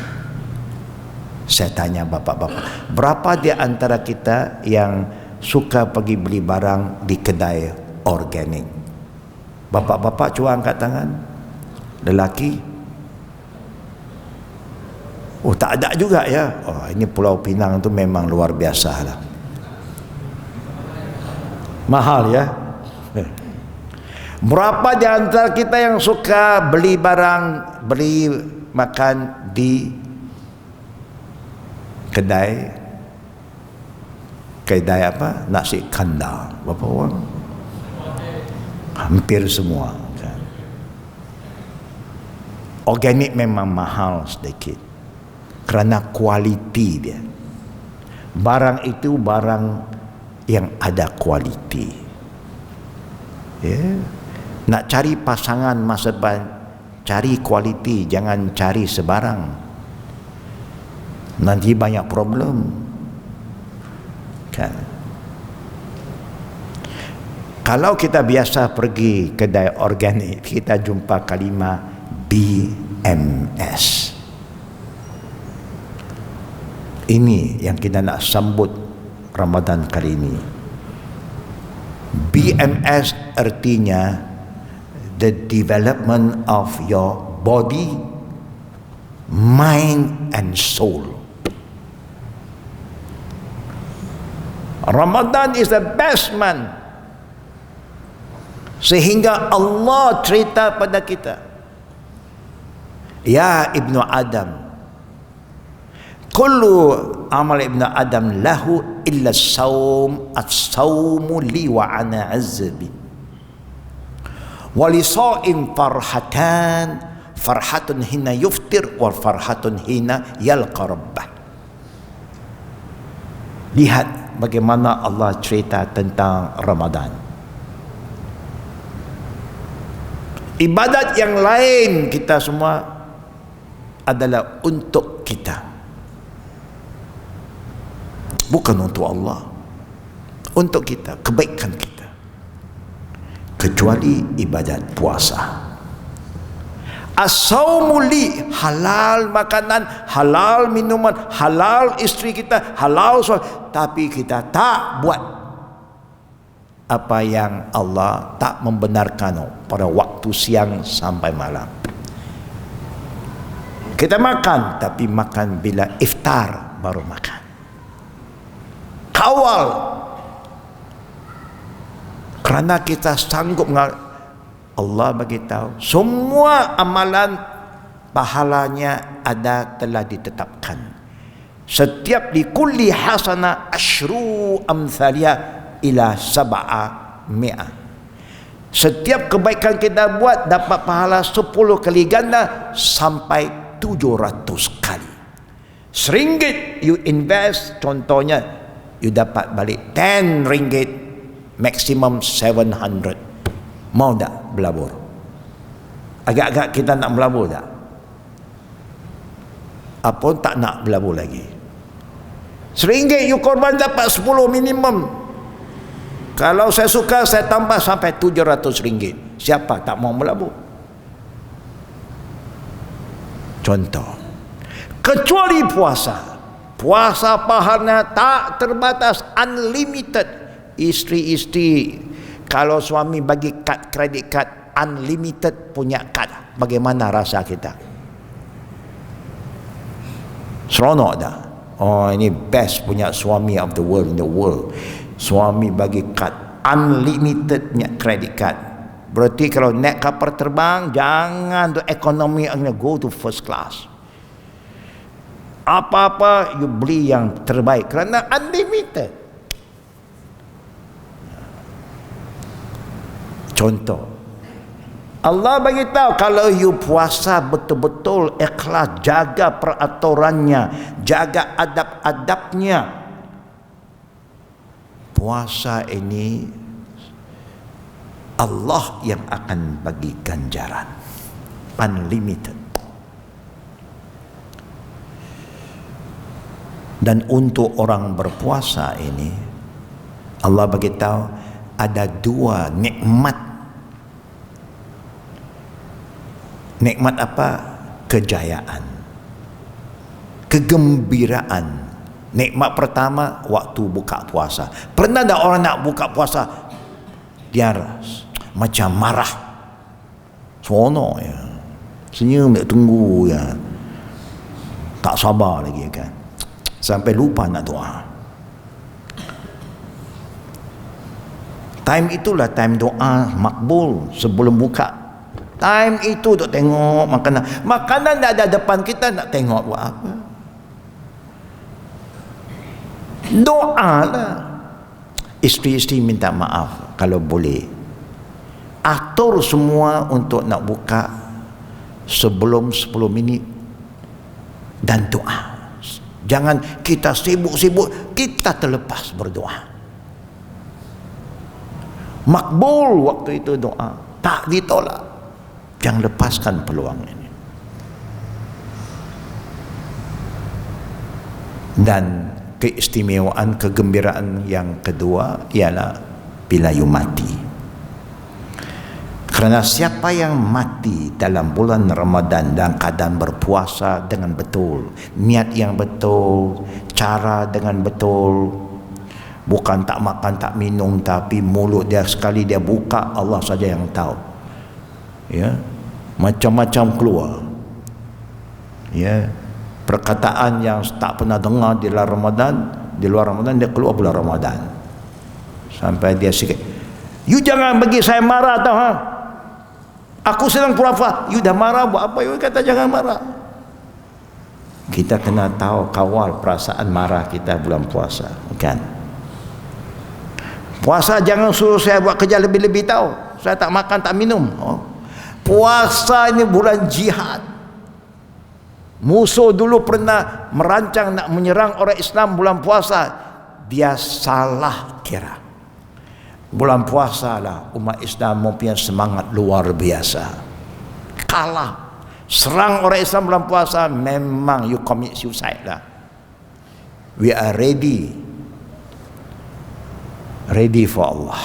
Saya tanya bapak-bapak, berapa di antara kita yang suka pergi beli barang di kedai organik? Bapak-bapak cuba angkat tangan. Lelaki? Oh, tak ada juga ya. Oh, ini Pulau Pinang tu memang luar biasa lah. Mahal ya. Berapa di antara kita yang suka beli barang, beli makan di kedai apa? Nasi kandar. Berapa orang? Hampir semua kan. Organik memang mahal sedikit kerana kualiti dia. Barang itu barang yang ada kualiti. Ya. Nak cari pasangan masa depan, cari kualiti, jangan cari sebarang. Nanti banyak problem. Kan? Kalau kita biasa pergi kedai organik, kita jumpa kalimah BMS. Ini yang kita nak sambut Ramadan kali ini. BMS artinya the development of your body, mind and soul. Ramadan is the best month. Sehingga Allah cerita pada kita, ya Ibnu Adam, kullu amal Ibnu Adam lahu illa saum, as-saumu li wa ana azbi. Walisa'im farhatan, farhatun hina yuftir wa farhatun hina yalqa rabbah. Lihat bagaimana Allah cerita tentang Ramadan. Ibadat yang lain kita semua adalah untuk kita, bukan untuk Allah, untuk kita, kebaikan kita. Kecuali ibadat puasa. As-saumu li, halal makanan, halal minuman, halal isteri kita, halal soal, tapi kita tak buat apa yang Allah tak membenarkan pada waktu siang sampai malam. Kita makan, tapi makan bila iftar baru makan. Kawal, kerana kita sanggup. Allah bagi tahu semua amalan pahalanya telah ditetapkan. Setiap di kulli hasana asyru amthalia ila sab'a mi'ah. Setiap kebaikan kita buat dapat pahala 10 kali ganda sampai 700 kali. RM1 you invest, contohnya you dapat balik RM10, maksimum 700. Mau tak belabur? Agak-agak kita nak belabur tak? Apa tak nak belabur lagi? RM1 you korban dapat 10 minimum. Kalau saya suka, saya tambah sampai RM700. Siapa tak mau melabur? Contoh, kecuali puasa. Puasa pahalanya tak terbatas, unlimited. Isteri-isteri, kalau suami bagi kad kredit kad unlimited punya kad, bagaimana rasa kita? Seronok tak? Oh, ini best punya suami of the world in the world. Suami bagi kad unlimited punya credit card. Berarti kalau naik kapal terbang, jangan tu ekonomi, go to first class. Apa-apa you beli yang terbaik kerana unlimited. Contoh, Allah bagi tahu kalau you puasa betul-betul ikhlas, jaga peraturannya, jaga adab-adabnya, puasa ini Allah yang akan bagi ganjaran unlimited. Dan untuk orang berpuasa ini Allah bagi tahu ada dua nikmat. Nikmat apa? Kejayaan, kegembiraan. Nikmat pertama waktu buka puasa. Pernah tak orang nak buka puasa dia macam marah, seronok ya, senyum nak tunggu ya, tak sabar lagi kan, sampai lupa nak doa. Time itulah time doa makbul sebelum buka. Time itu untuk tengok makanan. Makanan dah ada depan kita, nak tengok buat apa? Doa lah. Isteri-isteri minta maaf kalau boleh. Atur semua untuk nak buka sebelum 10 minit dan doa. Jangan kita sibuk-sibuk, kita terlepas berdoa. Makbul waktu itu doa, tak ditolak. Jangan lepaskan peluang ini. Dan keistimewaan, kegembiraan yang kedua ialah bila you mati. Kerana siapa yang mati dalam bulan Ramadan dalam keadaan berpuasa dengan betul, niat yang betul, cara dengan betul, bukan tak makan tak minum tapi mulut dia sekali dia buka Allah saja yang tahu, ya, macam-macam keluar, ya, perkataan yang tak pernah dengar di luar Ramadan dia keluar bulan Ramadan. Sampai dia sikit, you jangan bagi saya marah tau, ha? Aku sedang puasa, you dah marah buat apa? You kata jangan marah. Kita kena tahu kawal perasaan marah kita bulan puasa, kan? Puasa jangan suruh saya buat kerja lebih-lebih tahu. Saya tak makan tak minum. Oh. Puasa ini bulan jihad. Musuh dulu pernah merancang nak menyerang orang Islam bulan puasa. Dia salah kira. Bulan puasa lah umat Islam mempunyai semangat luar biasa. Kalah, serang orang Islam bulan puasa, memang you commit suicide lah. We are ready for Allah.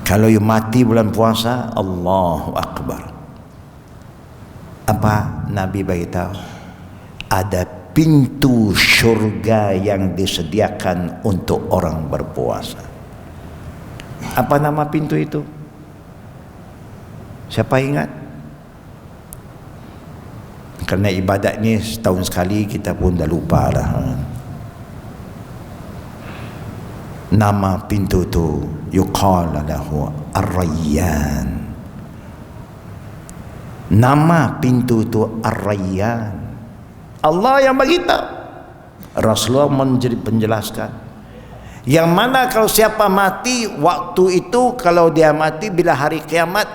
Kalau you mati bulan puasa, Allahu Akbar. Apa Nabi beritahu? Ada pintu syurga yang disediakan untuk orang berpuasa. Apa nama pintu itu? Siapa ingat? Kerana ibadat ni setahun sekali, kita pun dah lupa dah. Nama pintu tu yuqala lahu Ar-Rayyan. Nama pintu tu Ar-Rayyan. Allah yang bagi tahu. Rasulullah menjelaskan. Yang mana kalau siapa mati waktu itu, kalau dia mati bila hari kiamat,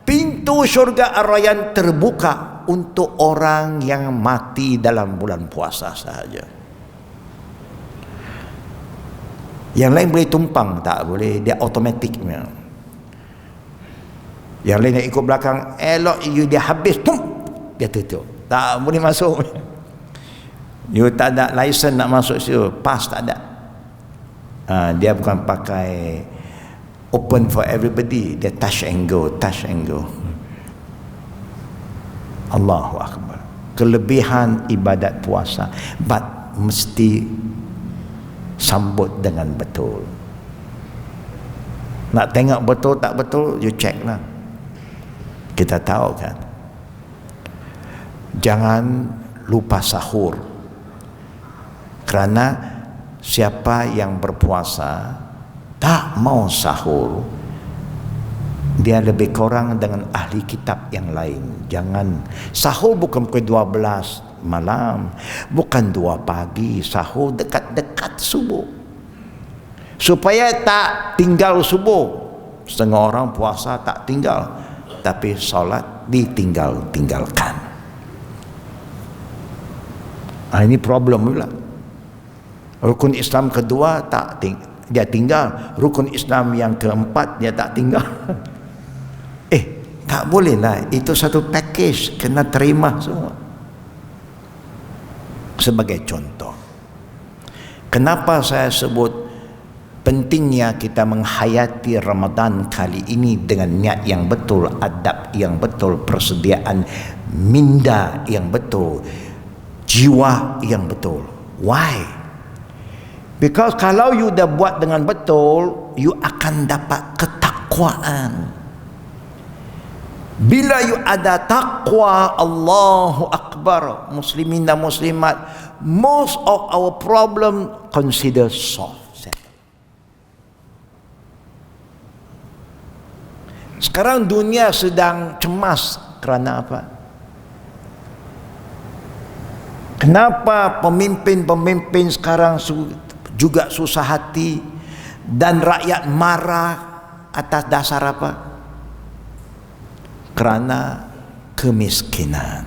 pintu syurga Ar-Rayyan terbuka untuk orang yang mati dalam bulan puasa sahaja. Yang lain boleh tumpang, tak boleh, dia automatik. Yang lain yang ikut belakang, elok dia habis, pum, dia tutup, tak boleh masuk. You tak ada license nak masuk situ, pass tak ada. Dia bukan pakai open for everybody, dia touch and go. Allahu Akbar. Kelebihan ibadat puasa, but mesti sambut dengan betul. Nak tengok betul tak betul, you check lah. Kita tahu kan, jangan lupa sahur. Kerana siapa yang berpuasa tak mau sahur, dia lebih kurang dengan ahli kitab yang lain. Jangan sahur bukan pukul 12 malam, bukan 2 pagi, sahur dekat-dekat subuh. supaya tak tinggal subuh. Setengah orang puasa tak tinggal, tapi solat ditinggalkan. Ini problem pula. Rukun Islam kedua dia tinggal, rukun Islam yang keempat dia tak tinggal. Tak boleh lah, itu satu package, kena terima semua. Sebagai contoh, kenapa saya sebut pentingnya kita menghayati Ramadan kali ini dengan niat yang betul, adab yang betul, persediaan minda yang betul, jiwa yang betul. Why? Because kalau you dah buat dengan betul, you akan dapat ketakwaan. Bila you ada takwa, Allahu Akbar, muslimin dan muslimat, most of our problem consider solved. Sekarang dunia sedang cemas kerana apa? Kenapa pemimpin-pemimpin sekarang juga susah hati dan rakyat marah atas dasar apa? Kerana kemiskinan,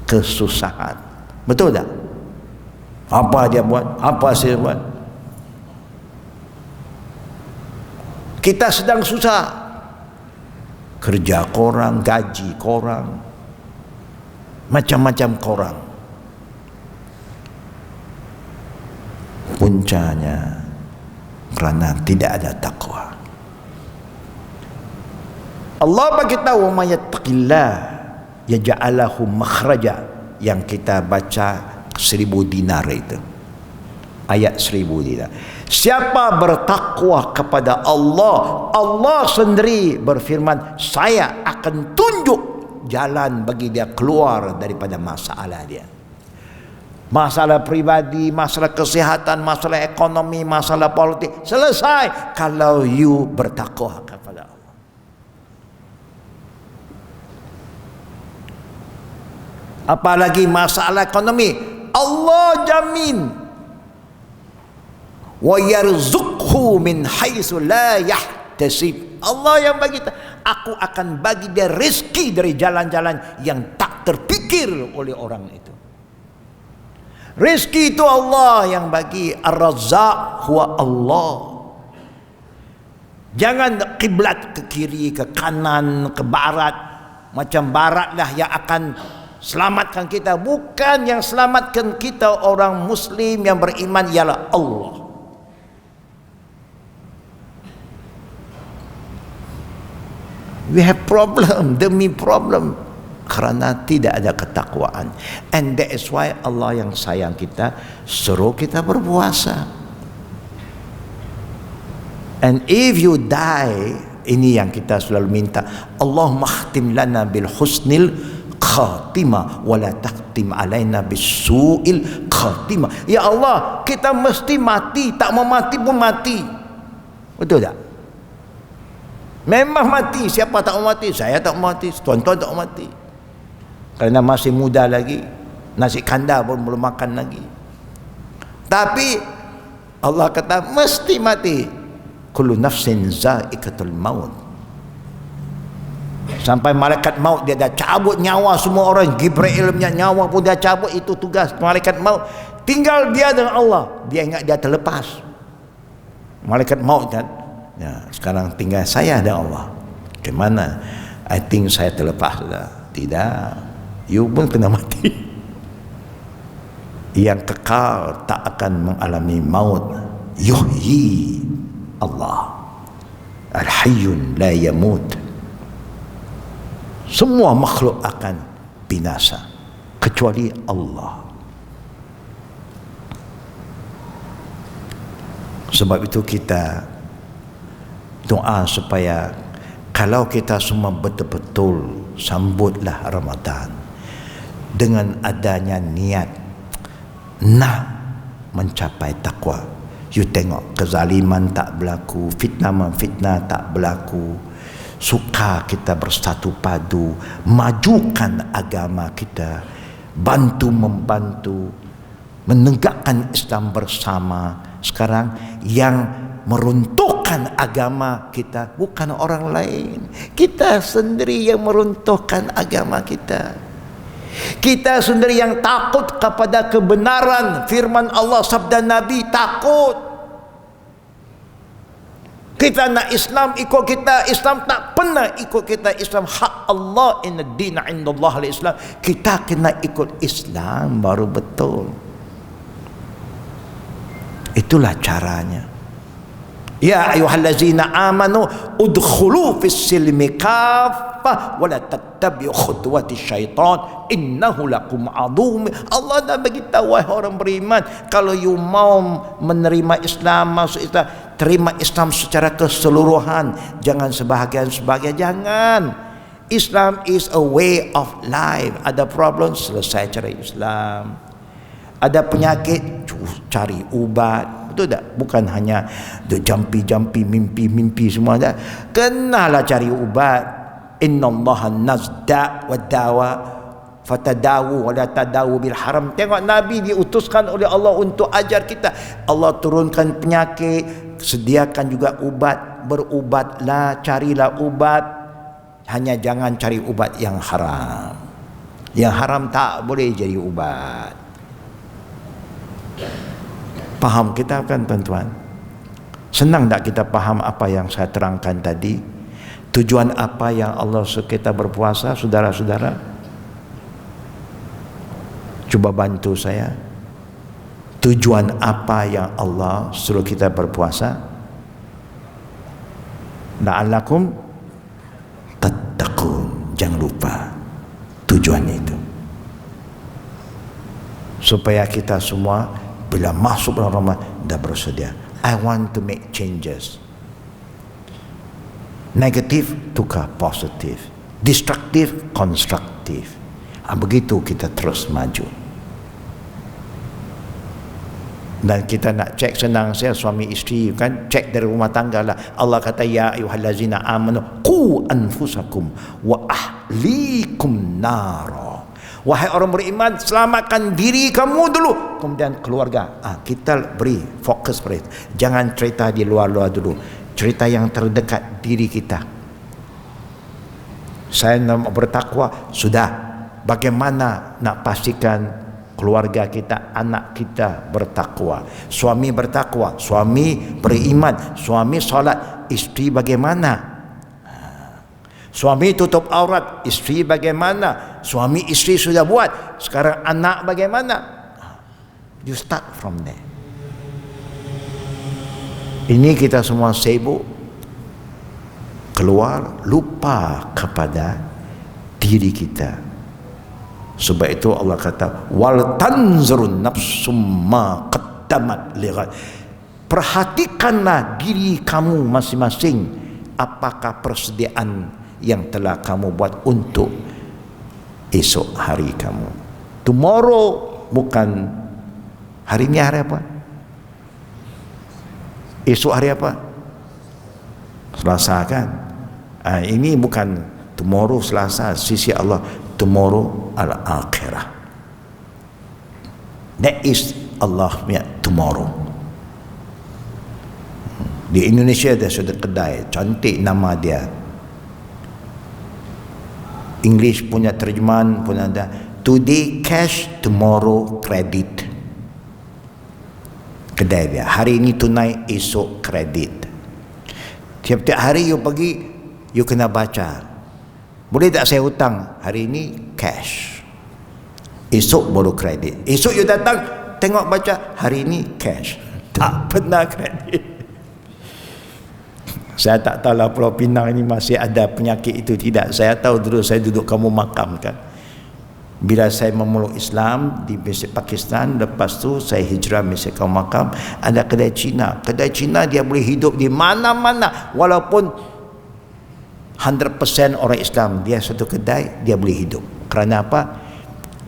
kesusahan. Betul tak? Apa dia buat? Apa saya buat? Kita sedang susah. Kerja korang, gaji korang, macam-macam korang. Puncanya kerana tidak ada takwa. Allah bagi tahu may yattaqillah yaj'alahu makhraja, yang kita baca 1000 dinar itu. Ayat 1000 dinar. Siapa bertakwa kepada Allah, Allah sendiri berfirman, saya akan tunjuk jalan bagi dia keluar daripada masalah dia. Masalah pribadi, masalah kesihatan, masalah ekonomi, masalah politik, selesai kalau you bertakwa kepada Allah. Apalagi masalah ekonomi, Allah jamin, wa yarzuqhu min haitsu la yahtasib. Allah yang bagi, aku akan bagi dia rezeki dari jalan-jalan yang tak terfikir oleh orang itu. Rezeki itu Allah yang bagi. Ar-Razzaq huwa Allah. Jangan kiblat ke kiri, ke kanan, ke barat. Macam barat lah yang akan selamatkan kita. Bukan, yang selamatkan kita orang Muslim yang beriman ialah Allah. We have problem demi problem kerana tidak ada ketakwaan. And that is why Allah yang sayang kita suruh kita berpuasa. And if you die, ini yang kita selalu minta, Allahumma khtim lana bil husnil khatimah wa la takhtim alaina bis su'il khatimah. Ya Allah, kita mesti mati, tak mau mati pun mati. Betul tak? Memang mati. Siapa tak mau mati? Saya tak mau mati, tuan-tuan tak mau mati, kerana masih muda lagi, nasi kandar pun belum makan lagi. Tapi Allah kata mesti mati. Kullu nafsin za'iqatul maut. Sampai malaikat maut dia dah cabut nyawa semua orang. Jibril punya nyawa pun dia cabut. Itu tugas malaikat maut. Tinggal dia dengan Allah. Dia ingat dia terlepas. Malaikat maut kan, ya, sekarang tinggal saya dan Allah. Bagaimana? I think saya terlepas dah. Tidak, you pun kena mati. Yang kekal tak akan mengalami maut, yuhyi Allah, al-hayyun la yamut. Semua makhluk akan binasa kecuali Allah. Sebab itu kita doa supaya kalau kita semua betul-betul sambutlah Ramadan dengan adanya niat nak mencapai takwa. You tengok kezaliman tak berlaku, fitnah tak berlaku. Suka kita bersatu padu, majukan agama kita, bantu-membantu, menegakkan Islam bersama. Sekarang yang meruntuhkan agama kita, bukan orang lain. Kita sendiri yang meruntuhkan agama kita. Kita sendiri yang takut kepada kebenaran firman Allah, sabda Nabi, takut. Kita nak Islam, ikut kita. Islam tak pernah ikut kita. Islam hak Allah, inna dina indallah al-Islam. Kita kena ikut Islam baru betul. Itulah caranya. Ya ayyuhallazina amanu udkhulu fis silmi kaffah wa la tattabi'u khutuwati syaitan innahu lakum aduwwun. Allah dah bagi tahu wahai orang beriman, kalau you mau menerima Islam, masuk Islam, terima Islam secara keseluruhan, jangan sebahagian-sebahagian, jangan. Islam is a way of life. Ada problem, selesai cara Islam. Ada penyakit, cari ubat. Betul tak? Bukan hanya jampi-jampi, mimpi-mimpi semua tak. Kenalah cari ubat. Innallaha nazda wa dawa fatadawu wa la tadawu bil haram. Tengok Nabi diutuskan oleh Allah untuk ajar kita. Allah turunkan penyakit, sediakan juga ubat. Berubatlah, carilah ubat. Hanya jangan cari ubat yang haram. Yang haram tak boleh jadi ubat. Faham kita kan tuan-tuan? Senang tak kita faham apa yang saya terangkan tadi? Tujuan apa yang Allah suruh kita berpuasa, saudara-saudara? Cuba bantu saya. Tujuan apa yang Allah suruh kita berpuasa? La'allakum tattaqun. Jangan lupa tujuan itu. Supaya kita semua bila masuk bulan Ramadan dah bersedia. I want to make changes. Negatif tukar positif, destruktif konstruktif. Begitu kita terus maju. Dan kita nak cek, senang saya suami isteri kan, cek dari rumah tangga lah. Allah kata ya ayyuhallazina amanu qu anfusakum wa ahlikum nara. Wahai orang beriman, selamatkan diri kamu dulu, kemudian keluarga. Kita beri fokus pada itu. Jangan cerita di luar-luar dulu, cerita yang terdekat diri kita. Saya nak bertakwa, sudah. Bagaimana nak pastikan keluarga kita, anak kita bertakwa? Suami bertakwa, suami beriman, suami solat, isteri bagaimana? Suami tutup aurat, isteri bagaimana? Suami isteri sudah buat, sekarang anak bagaimana? You start from there. Ini kita semua sibuk keluar, lupa kepada diri kita. Sebab itu Allah kata wal tanzurun nafsum ma qaddamat lighad. Perhatikanlah diri kamu masing-masing, apakah persediaan yang telah kamu buat untuk esok hari kamu. Tomorrow bukan hari ini, hari apa? Esok hari apa? Selasa kan? Ini bukan tomorrow Selasa, sisi Allah tomorrow al-akhirah. That is Allah punya tomorrow. Di Indonesia ada sudah kedai cantik, nama dia English punya terjemahan pun ada, today cash, tomorrow credit. Kedai dia, hari ini tunai, esok kredit. Tiap-tiap hari you pergi, you kena baca, boleh tak saya hutang? Hari ini cash, esok baru kredit. Esok you datang tengok baca, hari ini cash, tak pernah kredit. Saya tak tahu lah Pulau Pinang ini masih ada penyakit itu tidak. Saya tahu dulu saya duduk kamu makam kan. Bila saya memeluk Islam di Pakistan, lepas tu saya hijrah Mesir kamu makam, ada kedai Cina. Kedai Cina dia boleh hidup di mana-mana, walaupun 100% orang Islam, dia satu kedai dia boleh hidup. Kerana apa?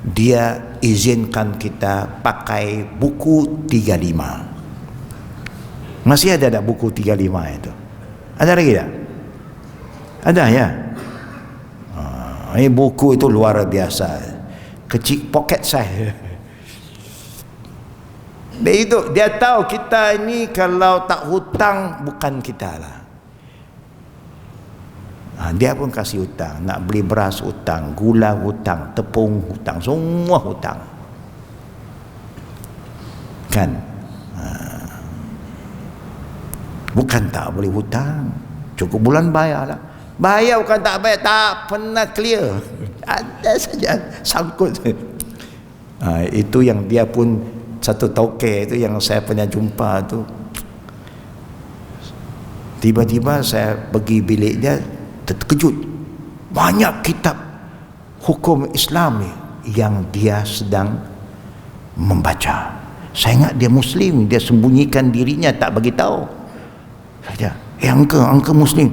Dia izinkan kita pakai buku 35. Masih ada tak buku 35 itu? Ada lagi tak? Ada ya. Ini buku itu luar biasa, kecil, pocket saya. Dia tahu kita ini kalau tak hutang bukan kita lah. Dia pun kasih hutang. Nak beli beras hutang, gula hutang, tepung hutang, semua hutang. Kan? Bukan tak boleh hutang, cukup bulan bayar lah. Bayar bukan tak bayar, tak pernah clear. Ada saja sangkut. Itu yang dia pun satu tauke itu yang saya pernah jumpa tu. Tiba-tiba saya pergi bilik dia, terkejut. Banyak kitab hukum Islam yang dia sedang membaca. Saya ingat dia Muslim, dia sembunyikan dirinya, tak bagi tahu. Saja, angka Muslim.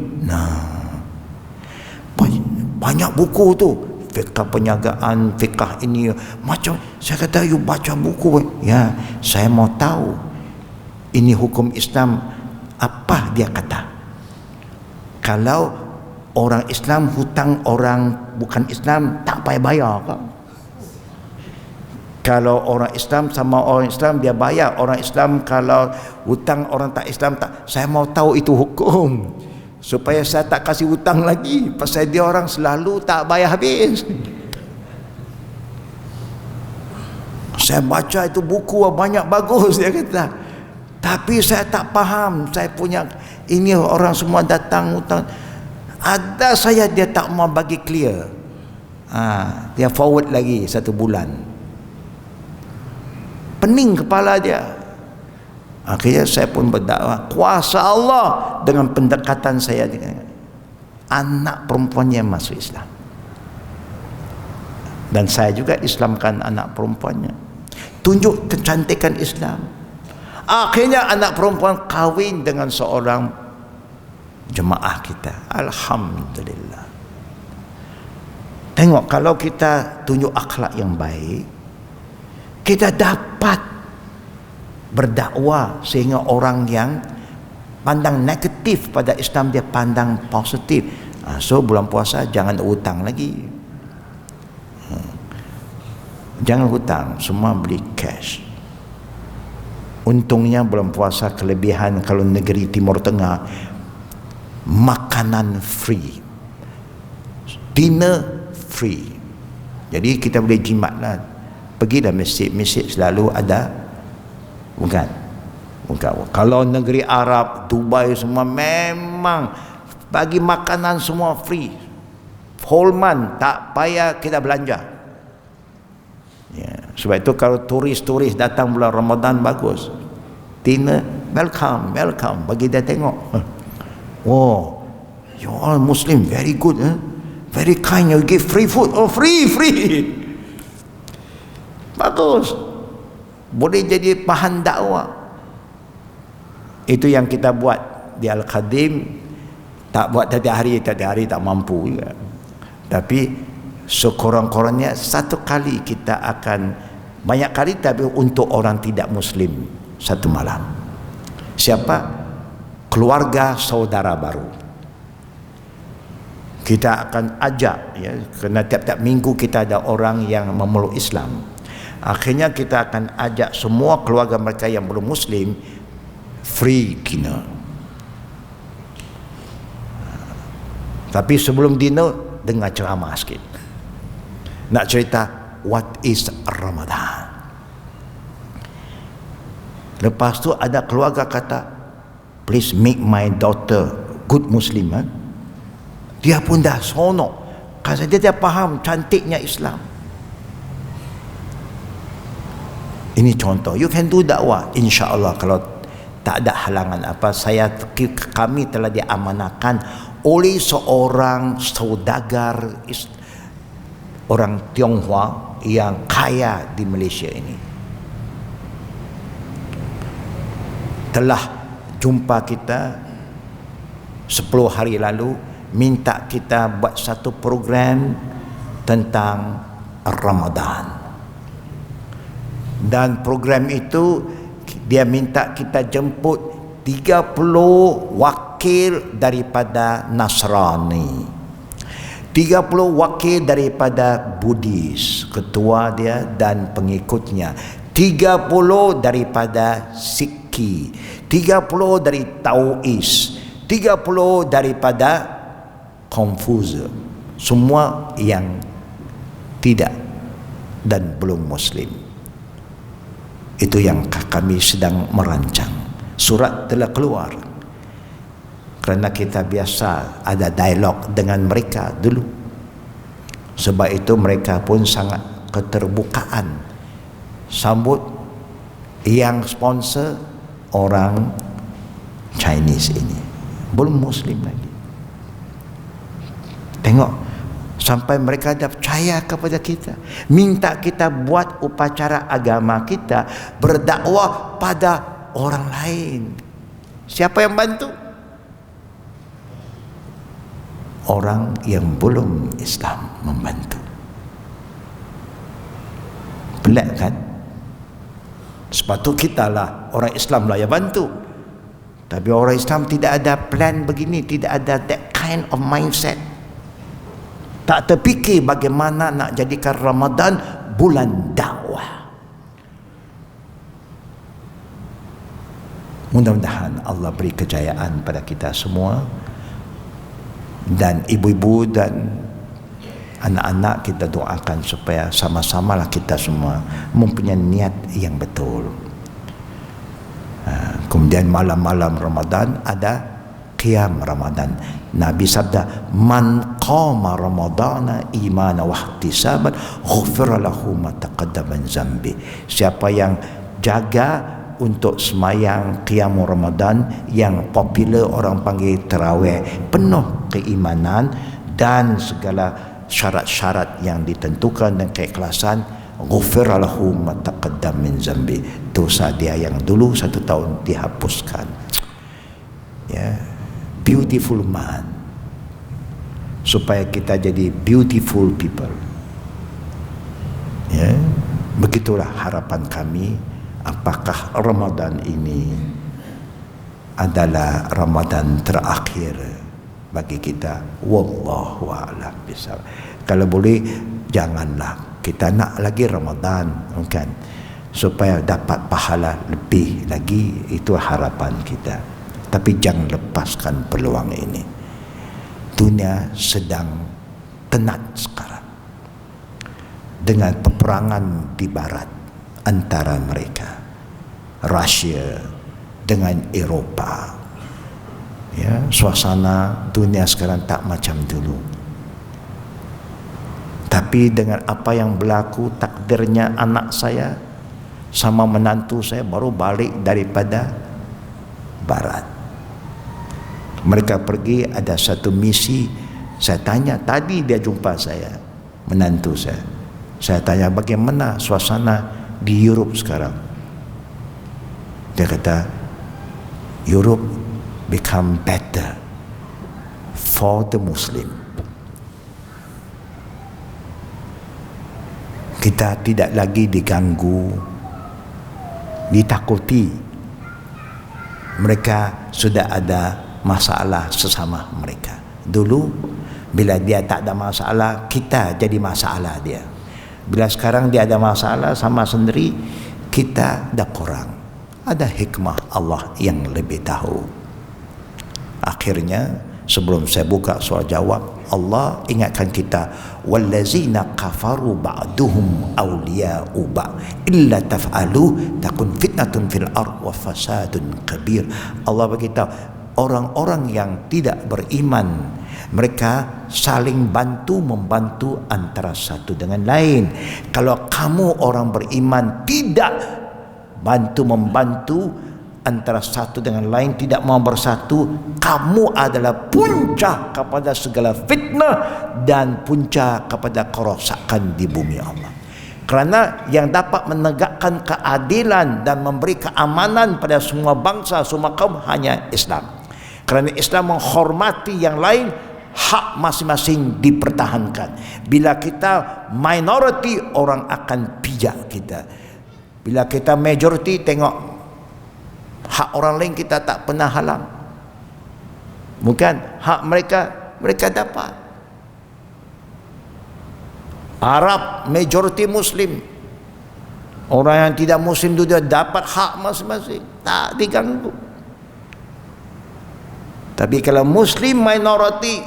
Banyak buku tu, fiqh perniagaan, fiqh ini macam. Saya kata, you baca buku. Ya, saya mau tahu ini hukum Islam apa dia kata. Kalau orang Islam hutang orang bukan Islam, tak payah bayar kan? Kalau orang Islam sama orang Islam dia bayar. Orang Islam kalau hutang orang tak Islam tak. Saya mau tahu itu hukum, supaya saya tak kasih hutang lagi. Pasal dia orang selalu tak bayar habis. Saya baca itu buku banyak bagus, dia kata. Tapi saya tak faham. Saya punya ini orang semua datang hutang. Ada saya dia tak mau bagi clear. Dia forward lagi 1 bulan. Pening kepala dia. Akhirnya saya pun berdakwah. Kuasa Allah dengan pendekatan saya dengan anak perempuannya masuk Islam. Dan saya juga Islamkan anak perempuannya. Tunjuk kecantikan Islam. Akhirnya anak perempuan kahwin dengan seorang jemaah kita. Alhamdulillah. Tengok, kalau kita tunjuk akhlak yang baik, kita dapat berdakwah sehingga orang yang pandang negatif pada Islam dia pandang positif. So bulan puasa jangan hutang lagi. Jangan hutang, semua beli cash. Untungnya bulan puasa kelebihan kalau negeri Timur Tengah, makanan free, dinner free. Jadi kita boleh jimatlah. Pergilah masjid selalu ada. Bukan. Kalau negeri Arab, Dubai semua memang bagi makanan semua free. Whole month, tak payah kita belanja. Ya, sebab itu kalau turis-turis datang bulan Ramadan bagus. Dinner, welcome, bagi dia tengok. Oh, you all Muslim, very good, very kind, you give free food. Oh, free. Bagus. Boleh jadi bahan dakwah. Itu yang kita buat di Al-Qadim. Tak buat tiap hari tak mampu juga. Tapi sekurang-kurangnya 1 kali kita akan, banyak kali tapi untuk orang tidak Muslim 1 malam. Siapa? Keluarga saudara baru. Kita akan ajak, ya, kerana tiap-tiap minggu kita ada orang yang memeluk Islam. Akhirnya kita akan ajak semua keluarga mereka yang belum Muslim free dinner. Tapi sebelum dinner dengar ceramah sikit. Nak cerita what is Ramadan. Lepas tu ada keluarga kata, please make my daughter good Muslim. Dia pun dah sonok kerana dia faham cantiknya Islam. Ini contoh. You can do dakwah, insya-Allah, kalau tak ada halangan apa. Kami telah diamanahkan oleh seorang saudagar orang Tionghoa yang kaya di Malaysia ini. Telah jumpa kita 10 hari lalu, minta kita buat satu program tentang Ramadan. Dan program itu dia minta kita jemput 30 wakil daripada Nasrani, 30 wakil daripada Buddhis, ketua dia dan pengikutnya, 30 30 daripada Sikhi, 30 dari Taois, 30 daripada Konfusius. Semua yang tidak dan belum Muslim. Itu yang kami sedang merancang. Surat telah keluar kerana kita biasa ada dialog dengan mereka dulu. Sebab itu mereka pun sangat keterbukaan sambut yang sponsor orang Chinese ini, belum Muslim lagi. Tengok, sampai mereka dah percaya kepada kita, minta kita buat upacara agama kita, berdakwah pada orang lain. Siapa yang bantu? Orang yang belum Islam membantu. Pelik kan? Sebab tu kita lah, orang Islam lah yang bantu. Tapi orang Islam tidak ada plan begini, tidak ada that kind of mindset. Tak terfikir bagaimana nak jadikan Ramadan bulan dakwah. Mudah-mudahan Allah beri kejayaan pada kita semua, dan ibu-ibu dan anak-anak kita doakan supaya sama-samalah kita semua mempunyai niat yang betul. Kemudian malam-malam Ramadan ada qiyam Ramadan. Nabi sabda, man qama ramadana imana wa ihtisaban ghufira lahu ma taqaddama min zambi. Siapa yang jaga untuk semayang qiyam Ramadan, yang popular orang panggil tarawih, penuh keimanan dan segala syarat-syarat yang ditentukan dan keikhlasan, ghufira lahu ma taqaddama min zambi, dosa dia yang dulu 1 tahun dihapuskan. Ya, beautiful man, supaya kita jadi beautiful people. Ya, begitulah harapan kami. Apakah Ramadan ini adalah Ramadan terakhir bagi kita? Wallahu a'lam bishawab. Kalau boleh janganlah kita nak lagi Ramadan, kan, supaya dapat pahala lebih lagi. Itu harapan kita. Tapi jangan lepaskan peluang ini. Dunia sedang tenat sekarang dengan peperangan di barat antara mereka, Rusia dengan Eropah. Ya, suasana dunia sekarang tak macam dulu. Tapi dengan apa yang berlaku, takdirnya anak saya sama menantu saya baru balik daripada barat. Mereka pergi ada satu misi. Saya tanya, tadi dia jumpa saya, menantu saya. Saya tanya bagaimana suasana di Europe sekarang. Dia kata, Europe become better for the Muslim. Kita tidak lagi diganggu, ditakuti. Mereka sudah ada masalah sesama mereka. Dulu bila dia tak ada masalah, kita jadi masalah dia. Bila sekarang dia ada masalah sama sendiri, kita dah kurang. Ada hikmah Allah yang lebih tahu. Akhirnya, sebelum saya buka soal jawab, Allah ingatkan kita, wallazina kafaru ba'duhum awliya'u ba'd illa taf'alu takun fitnatun fil ard wa fasadun kabir. Allah beritahu, orang-orang yang tidak beriman, mereka saling bantu-membantu antara satu dengan lain. Kalau kamu orang beriman tidak bantu-membantu antara satu dengan lain, tidak mau bersatu, kamu adalah puncak kepada segala fitnah dan puncak kepada kerosakan di bumi Allah. Kerana yang dapat menegakkan keadilan dan memberi keamanan pada semua bangsa, semua kaum hanya Islam. Kerana Islam menghormati yang lain, hak masing-masing dipertahankan. Bila kita minority, orang akan pijak kita. Bila kita majority, tengok hak orang lain kita tak pernah halang. Bukan hak mereka dapat. Arab majority Muslim, Orang yang tidak Muslim itu dia dapat hak masing-masing, tak diganggu. Tapi kalau Muslim minority,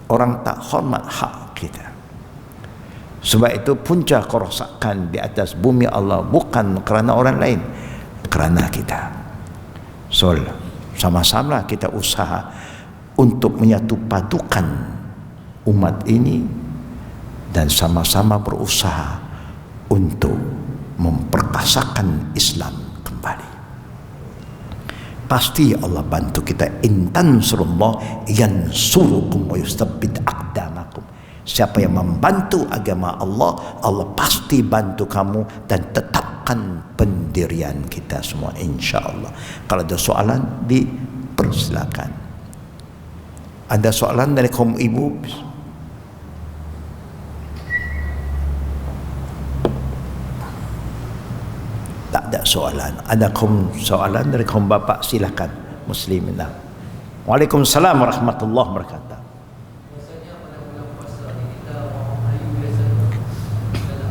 orang tak hormat hak kita. Sebab itu punca kerosakan di atas bumi Allah bukan kerana orang lain, kerana kita. So, sama-sama kita usaha untuk menyatu padukan umat ini dan sama-sama berusaha untuk memperkasakan Islam kembali. Pasti Allah bantu kita. In tansurullah yansurukum wa yustabbit aqdamakum. Siapa yang membantu agama Allah, Allah pasti bantu kamu dan tetapkan pendirian kita semua, insya-Allah. Kalau ada soalan dipersilakan. Ada soalan dari kaum ibu? Tak ada soalan. Ada soalan dari kaum bapa? Silakan. Muslimin. Waalaikumsalam warahmatullahi wabarakatuh. Biasanya pada bulan puasa ni kita orang Melayu biasa dalam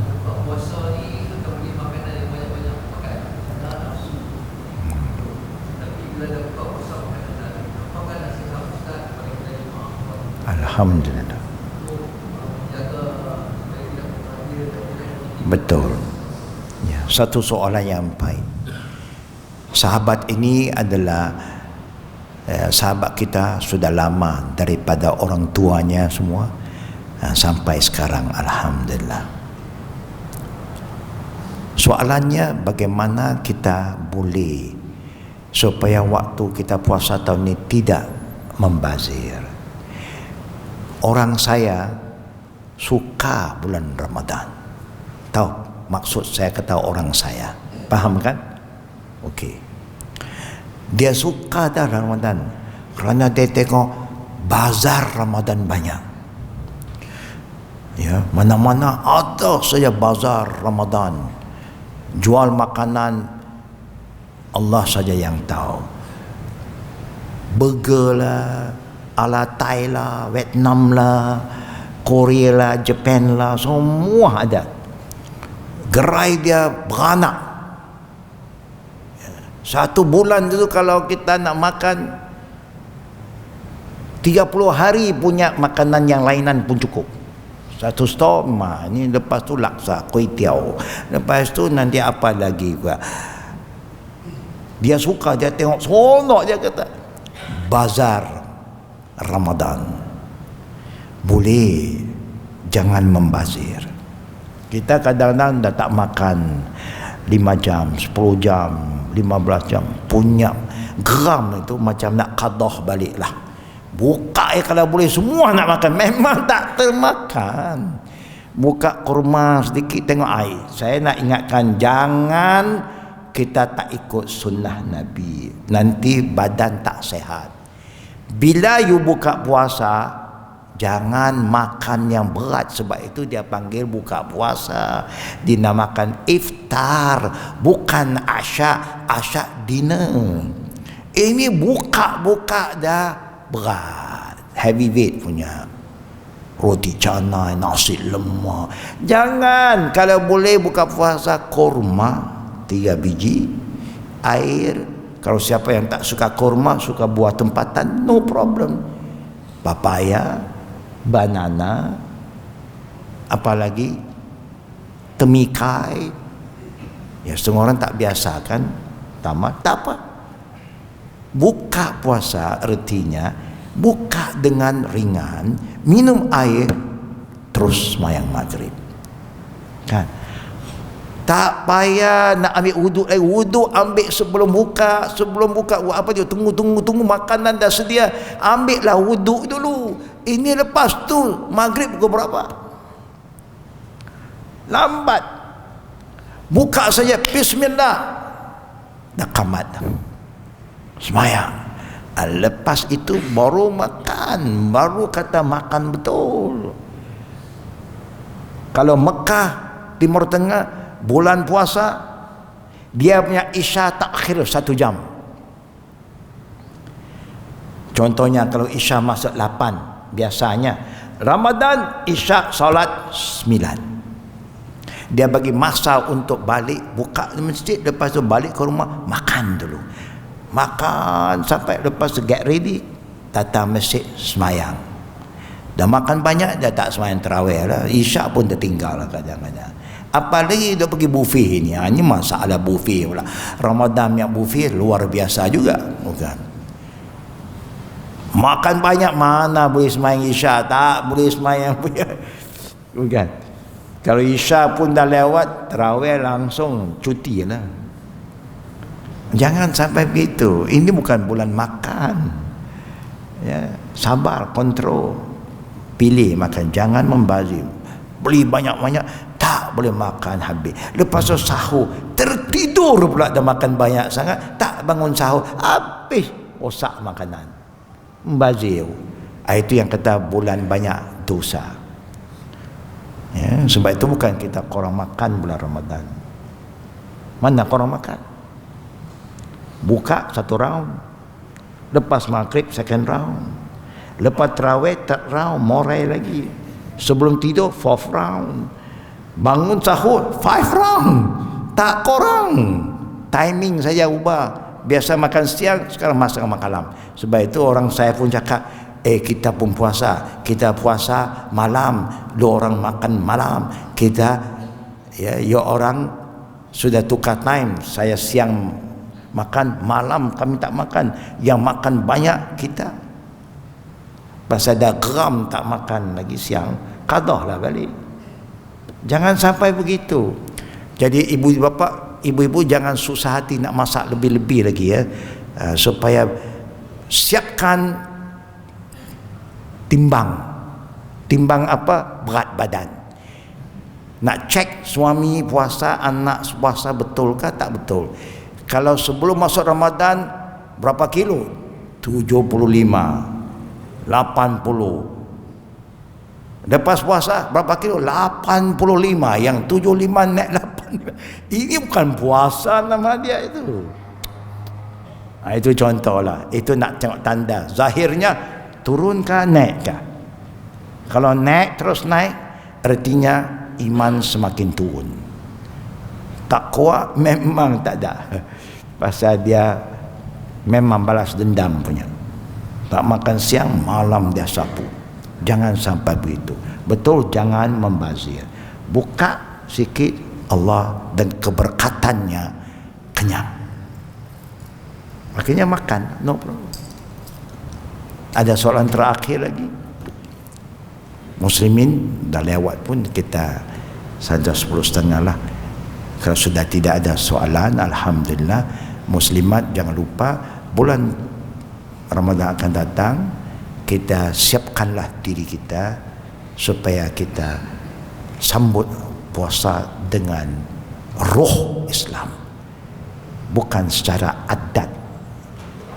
buka puasa ni kita beli makanan yang banyak-banyak makan. Tak nafsu. Tapi bila dah buka puasa makanan dah, apakah nasihat Ustaz kepada kita jemaah? Alhamdulillah. Jaga supaya tidak mengambil dan tidak. Betul. Ya, satu soalan yang baik. Sahabat ini adalah sahabat kita sudah lama, daripada orang tuanya semua sampai sekarang, alhamdulillah. Soalannya bagaimana kita boleh supaya waktu kita puasa tahun ini tidak membazir. Orang saya suka bulan Ramadan. Tahu maksud saya kata orang saya, faham kan? Okey. Dia suka dah Ramadan kerana dia tengok bazar Ramadan banyak. Ya, mana-mana ada saja bazar Ramadan. Jual makanan Allah saja yang tahu. Burger lah, ala Thai lah, Vietnam lah, Korea lah, Japan lah, semua ada. Gerai dia beranak. Satu bulan itu kalau kita nak makan 30 hari punya makanan yang lainan pun cukup. Satu stok, ni lepas tu laksa, kuih tiaw. Lepas tu nanti apa lagi pula. Dia suka, dia tengok sonok, dia kata bazar Ramadan. Boleh jangan membazir. Kita kadang-kadang dah tak makan 5 jam, 10 jam, 15 jam. Punya geram itu macam nak qadah balik lah. Buka kalau boleh semua nak makan. Memang tak termakan. Buka kurma sedikit tengok air. Saya nak ingatkan, jangan kita tak ikut sunnah Nabi. Nanti badan tak sehat. Bila you buka puasa, jangan makan yang berat, sebab itu dia panggil buka puasa. Dinamakan iftar, bukan asya. Asya dinner. Ini buka-buka dah berat, heavyweight punya. Roti canai, nasi lemak. Jangan. Kalau boleh buka puasa kurma 3 biji, air. Kalau siapa yang tak suka kurma, suka buah tempatan, no problem. Papaya, banana, apalagi temikai. Ya, setengah orang tak biasa kan, tamat, tak apa. Buka puasa artinya buka dengan ringan, minum air, terus sembahyang maghrib. Kan? Tak payah nak ambil wuduk lagi. Wuduk ambil sebelum buka. Sebelum buka apa dia? Tunggu makanan dah sedia. Ambillah wuduk dulu. Ini lepas tu maghrib pukul berapa? Lambat. Buka saja, bismillah, dah qamat. Sembahyang. Lepas itu baru makan. Baru kata makan betul. Kalau Mekah, Timur Tengah, bulan puasa, dia punya isya takhir 1 jam. Contohnya kalau isya masuk 8, biasanya Ramadan isya solat 9. Dia bagi masa untuk balik, buka masjid, lepas tu balik ke rumah, makan dulu. Makan sampai lepas tu get ready, datang masjid semayang. Dah makan banyak, dia tak semayang tarawih lah. Isyak pun tertinggal lah kadang-kadang. Apalagi dia pergi buffet ni. Ini masalah buffet pula. Ramadan yang buffet luar biasa juga, bukan? Makan banyak, mana boleh semayang isyak? Tak boleh semayang punya. Bukan? Kalau isyak pun dah lewat, tarawih langsung cuti lah. Jangan sampai begitu. Ini bukan bulan makan. Ya, sabar, kontrol. Pilih makan, jangan membazir. Beli banyak-banyak, tak boleh makan habis. Lepas tu sahur, tertidur pula dah makan banyak sangat, tak bangun sahur, habis rosak makanan. Membazir. Itu yang kata bulan banyak dosa. Ya, sebab itu bukan kita korang makan bulan Ramadan. Mana korang makan? Buka satu round, lepas maghrib second round, lepas tarawih third round, morai lagi, sebelum tidur fourth round, bangun sahur 5 round. Tak korang, timing saja ubah. Biasa makan siang, sekarang makan malam. Sebab itu orang saya pun cakap, kita pun puasa, kita puasa malam, dua orang makan malam. Kita ya orang sudah tukar time. Saya siang makan, malam kami tak makan. Yang makan banyak kita. Pasal dah geram tak makan lagi siang, qadah lah balik. Jangan sampai begitu. Jadi ibu-ibu jangan susah hati nak masak lebih-lebih lagi ya. Supaya siapkan timbang apa? Berat badan. Nak cek suami puasa, anak puasa betul ke tak betul. Kalau sebelum masuk Ramadan berapa kilo? 75, 80. Lepas puasa berapa kilo? 85. Yang 75 naik 85. Ini bukan puasa nama dia itu. Itu contohlah. Itu nak tengok tanda. Zahirnya turun ke naik ke? Kalau naik terus naik, artinya iman semakin turun. Takwa memang tak ada. Pasal dia memang balas dendam punya. Tak makan siang, malam dia sapu. Jangan sampai begitu. Betul, jangan membazir. Buka sikit, Allah dan keberkatannya kenyang. Akhirnya makan, no problem. Ada soalan terakhir lagi. Muslimin dah lewat pun, kita saja 10:30 lah. Kalau sudah tidak ada soalan, alhamdulillah. Muslimat jangan lupa bulan Ramadan akan datang, kita siapkanlah diri kita supaya kita sambut puasa dengan roh Islam, bukan secara adat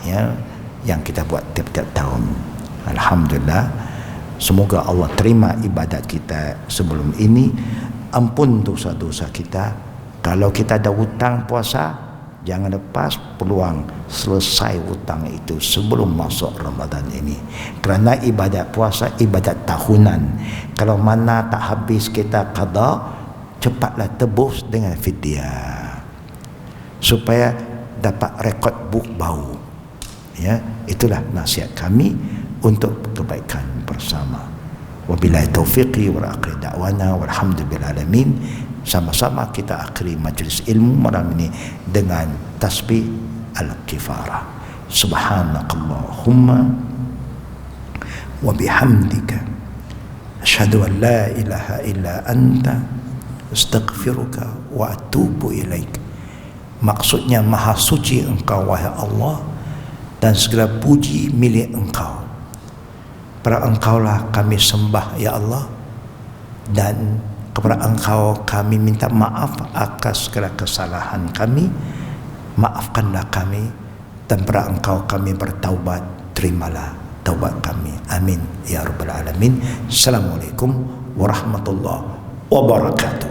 ya yang kita buat tiap-tiap tahun. Alhamdulillah, semoga Allah terima ibadat kita sebelum ini, ampun dosa-dosa kita. Kalau kita ada hutang puasa, jangan lepas peluang selesai hutang itu sebelum masuk Ramadan ini. Kerana ibadat puasa ibadat tahunan. Kalau mana tak habis kita qada, cepatlah tebus dengan fidyah supaya dapat rekod book baru. Ya, itulah nasihat kami untuk kebaikan bersama. Wabillahi taufiqi wa akhir da'wana walhamdulillahi alamin. Sama-sama kita akhiri majlis ilmu malam ini dengan tasbih al-kifarah. Subhanakallahumma wa bihamdika asyhadu an la ilaha illa anta astaghfiruka wa atubu ilaik. Maksudnya maha suci engkau wahai Allah, dan segala puji milik engkau. Pada engkaulah kami sembah ya Allah, dan kepada engkau kami minta maaf atas segala kesalahan kami. Maafkanlah kami, dan pada engkau kami bertaubat, terimalah taubat kami. Amin ya rabbal alamin. Assalamualaikum warahmatullahi wabarakatuh.